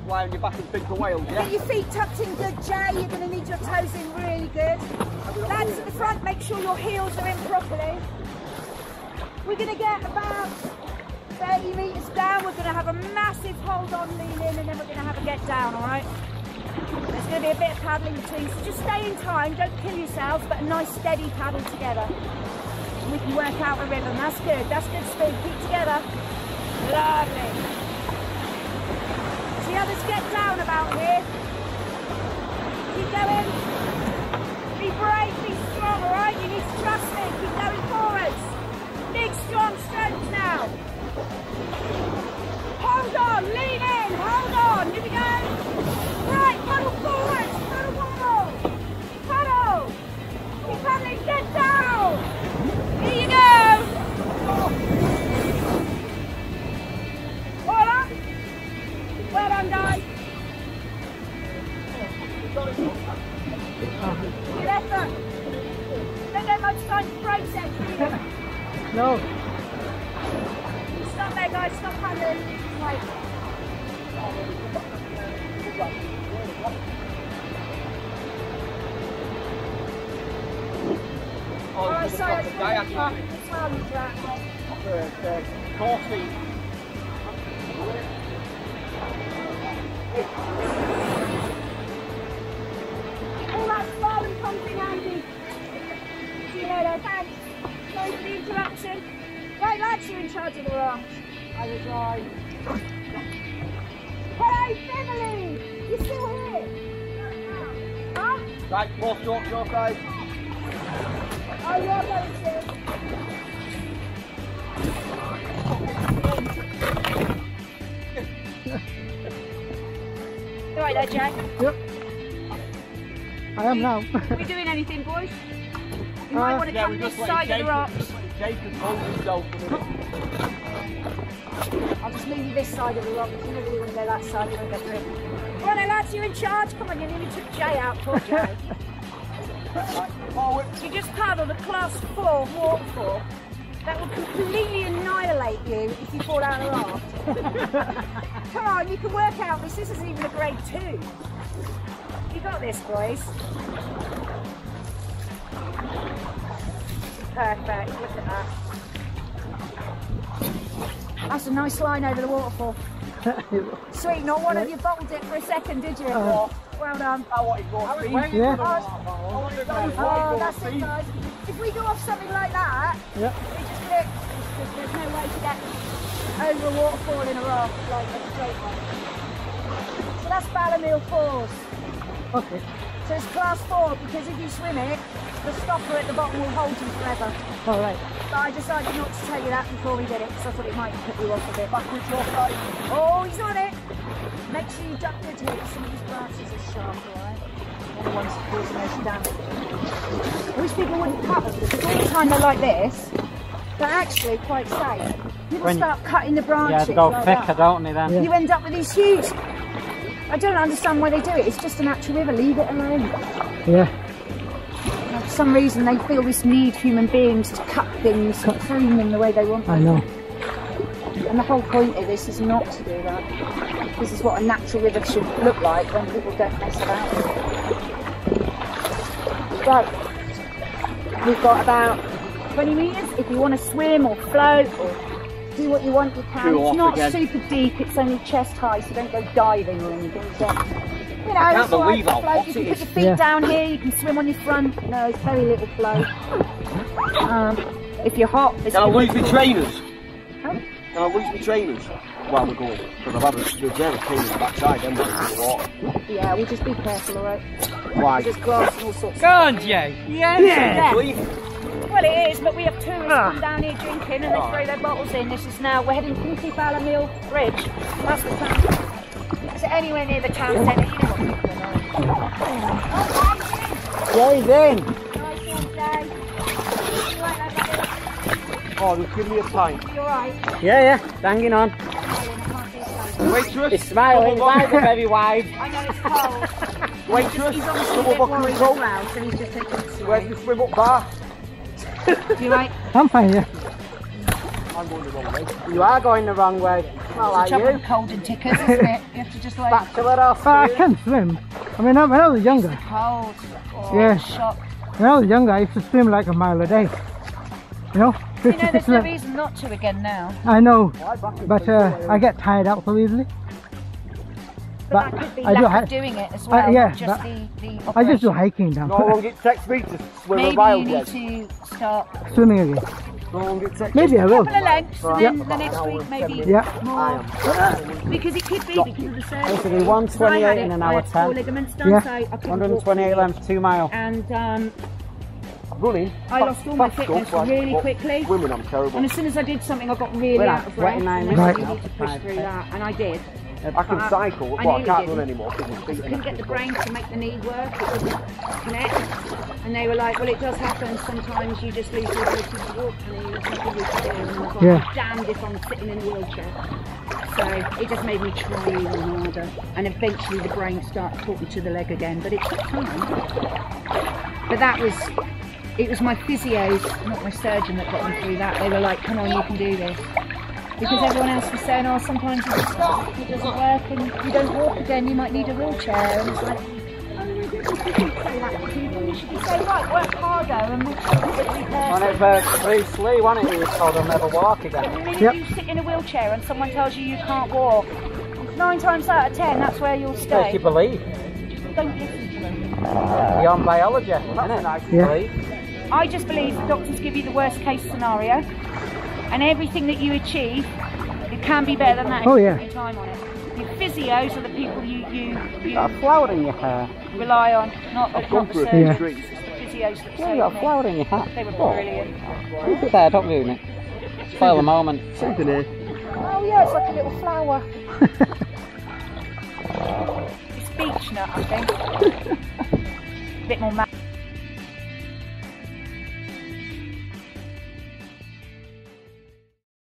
Lie on your back and think of whales, Get yeah? your feet tucked in good, Jay. You're going to need your toes in really good. Lads at the front, make sure your heels are in properly. We're going to get about 30 metres down. We're going to have a massive hold on, lean in, and then we're going to have a get down, all right? There's going to be a bit of paddling between, so just stay in time. Don't kill yourselves, but a nice steady paddle together. And we can work out a rhythm. That's good. That's good speed. Keep together. Lovely. See others get down about here. Keep going. Be brave, be strong, alright? You need to trust me. Keep going forwards. Big, strong strokes now. Hold on, lean in, hold on. Here we go. Right, paddle forwards. Paddle, paddle. Paddle. Keep paddling, get down. Here you go. Voila. Well done, guys. Good effort. Don't get much time to process, do you? No. Stop there, guys. Stop paddling. Right. Alright, sorry, I just want to track. It's well on track. Coffee. All that smiling comes in handy. See you later. Thanks. Sorry for the interruption. Right, lads, you're in charge of the raft. I was right. Hey, Emily! Right, more strokes, okay? Oh, you're going to. You right there, Jay? Yep. I am now. Are we doing anything, boys? You might want to come this side of the rocks. I'll just leave you this side of the rock. If you really want to go that side, you won't get through. Come on, lads, you're in charge. Come on, you nearly took Jay out. Poor Jay. You just paddled a class 4 waterfall. That will completely annihilate you if you fall out of the raft. Come on, you can work out this. This isn't even a grade 2. You got this, boys. Perfect, look at that. That's a nice line over the waterfall. Sweet, not one of you bottled it for a second, did you? Well done. I wanted more speed. Yeah. Oh, that's it, guys. If we go off something like that, we just look, there's no way to get over a waterfall in a raft like a straight one. So that's Bala Falls. Okay. So it's class 4 because if you swim it, the stopper at the bottom will hold you forever. All right. But I decided not to tell you that before we did it because I thought it might put you off a bit. Backwards your side. Oh, he's on it. Make sure you duck good here. Some of these branches are sharp, alright? They're the ones causing most damage. I wish people wouldn't cut them because all the time they're like this, they're actually quite safe. People start cutting the branches. Yeah, they go like thicker, that. don't they then? Yeah. You end up with these huge. I don't understand why they do it. It's just a natural river. Leave it alone. Yeah. For some reason they feel this need human beings to cut things and prune them the way they want them. I know. And the whole point of this is not to do that. This is what a natural river should look like when people don't mess about. Right, we've got about 20 metres. If you want to swim or float or do what you want, you can. It's not super deep, it's only chest high, so don't go diving or anything. So, you know, it's all right to float. You can put your feet down here, you can swim on your front. No, it's very little flow. If you're hot, Can I lose my trainers? Huh? Can I lose my trainers while we're going? Because I've had a pain in the backside, then we're in the water. Yeah, we'll just be careful, alright? Why? There's grass and all sorts. Go on, Jay. Yeah. Leave. Well, it is, but we have tourists come down here drinking and they throw their bottles in. This is now, we're heading to Bala Bridge. That's the town. Is it anywhere near the town centre? You know what people are like. Jay's in. Nice one, Jay. You like that, buddy? Oh, just give me a pint. You alright? Yeah, hanging on. Waitress. He's smiling, his eyes are very wide. I know it's cold. Waitress. He's obviously a Double bit bucket worried as coat. well, so he's just taking it Where's slow. the swim up bar? You right? I'm fine, yeah. I'm going the wrong way. You are going the wrong way. Well, It's the trouble are with you? cold and tickers, isn't it? You have to just like... Bachelor off. I can swim. I mean, when I was younger, Cold. Oh, Yeah. shock. when I was younger, I used to swim like a mile a day. You know, You 50 know, there's no reason not to again now. I know, but I get tired out so easily. But that could be I do lack of hi- doing it as well, yeah, not just but the I just do operation. hiking down. No one gets text me to swim a Maybe mile you need again. to start Swimming again. No one gets text Maybe I a will. couple of lengths and Yeah. then the next week maybe Yeah. more. Because it could be because of the surgery. Basically 128 in an hour 4 10. ligaments done, Yeah. so I couldn't 128 walk. length, 2 mile. And Running. I lost all my fitness really quickly. Swimming, I'm terrible. And as soon as I did something, I got really Well, out of breath. 29 And I minutes. said, you need to push through that, and I did. I can cycle, but I nearly can't didn't. run anymore because my feet are Couldn't get the brain to make the knee work, it wouldn't connect. And they were like, well, it does happen, sometimes you just lose your ability to walk, and then there's nothing you can do. And I was like, Yeah. I'm damned if I'm sitting in a wheelchair. So it just made me try even harder. And eventually the brain started talking to the leg again, but it took time. But that was, it was my physios, not my surgeon, that got me through that. They were like, come on, you can do this. Because everyone else was saying, oh, sometimes if you stop, it doesn't work and you don't walk again, you might need a wheelchair. And it's like, oh my goodness, you shouldn't say that to people. You should say, right, work harder and make sure that you On it for Bruce Lee, wasn't it? He was told he'll never walk The again. minute Yep. you sit in a wheelchair and someone tells you you can't walk, 9 times out of 10, that's where you'll Make stay. you believe. Don't listen to them. Beyond biology, isn't it? Yeah. Believe. I just believe the doctors give you the worst case scenario, and everything that you achieve, it can be better than that if Oh, you yeah. put your time on it. Your physios are the people you got a flower in your hair. rely on, not the Yeah. surgeons, it's the physios that Yeah, you got a saved flower in your hat. me. They were Oh, brilliant. keep it there, don't ruin it. Spoil the moment. Something here. Oh yeah, it's like a little flower. It's beech nut, I think. A bit more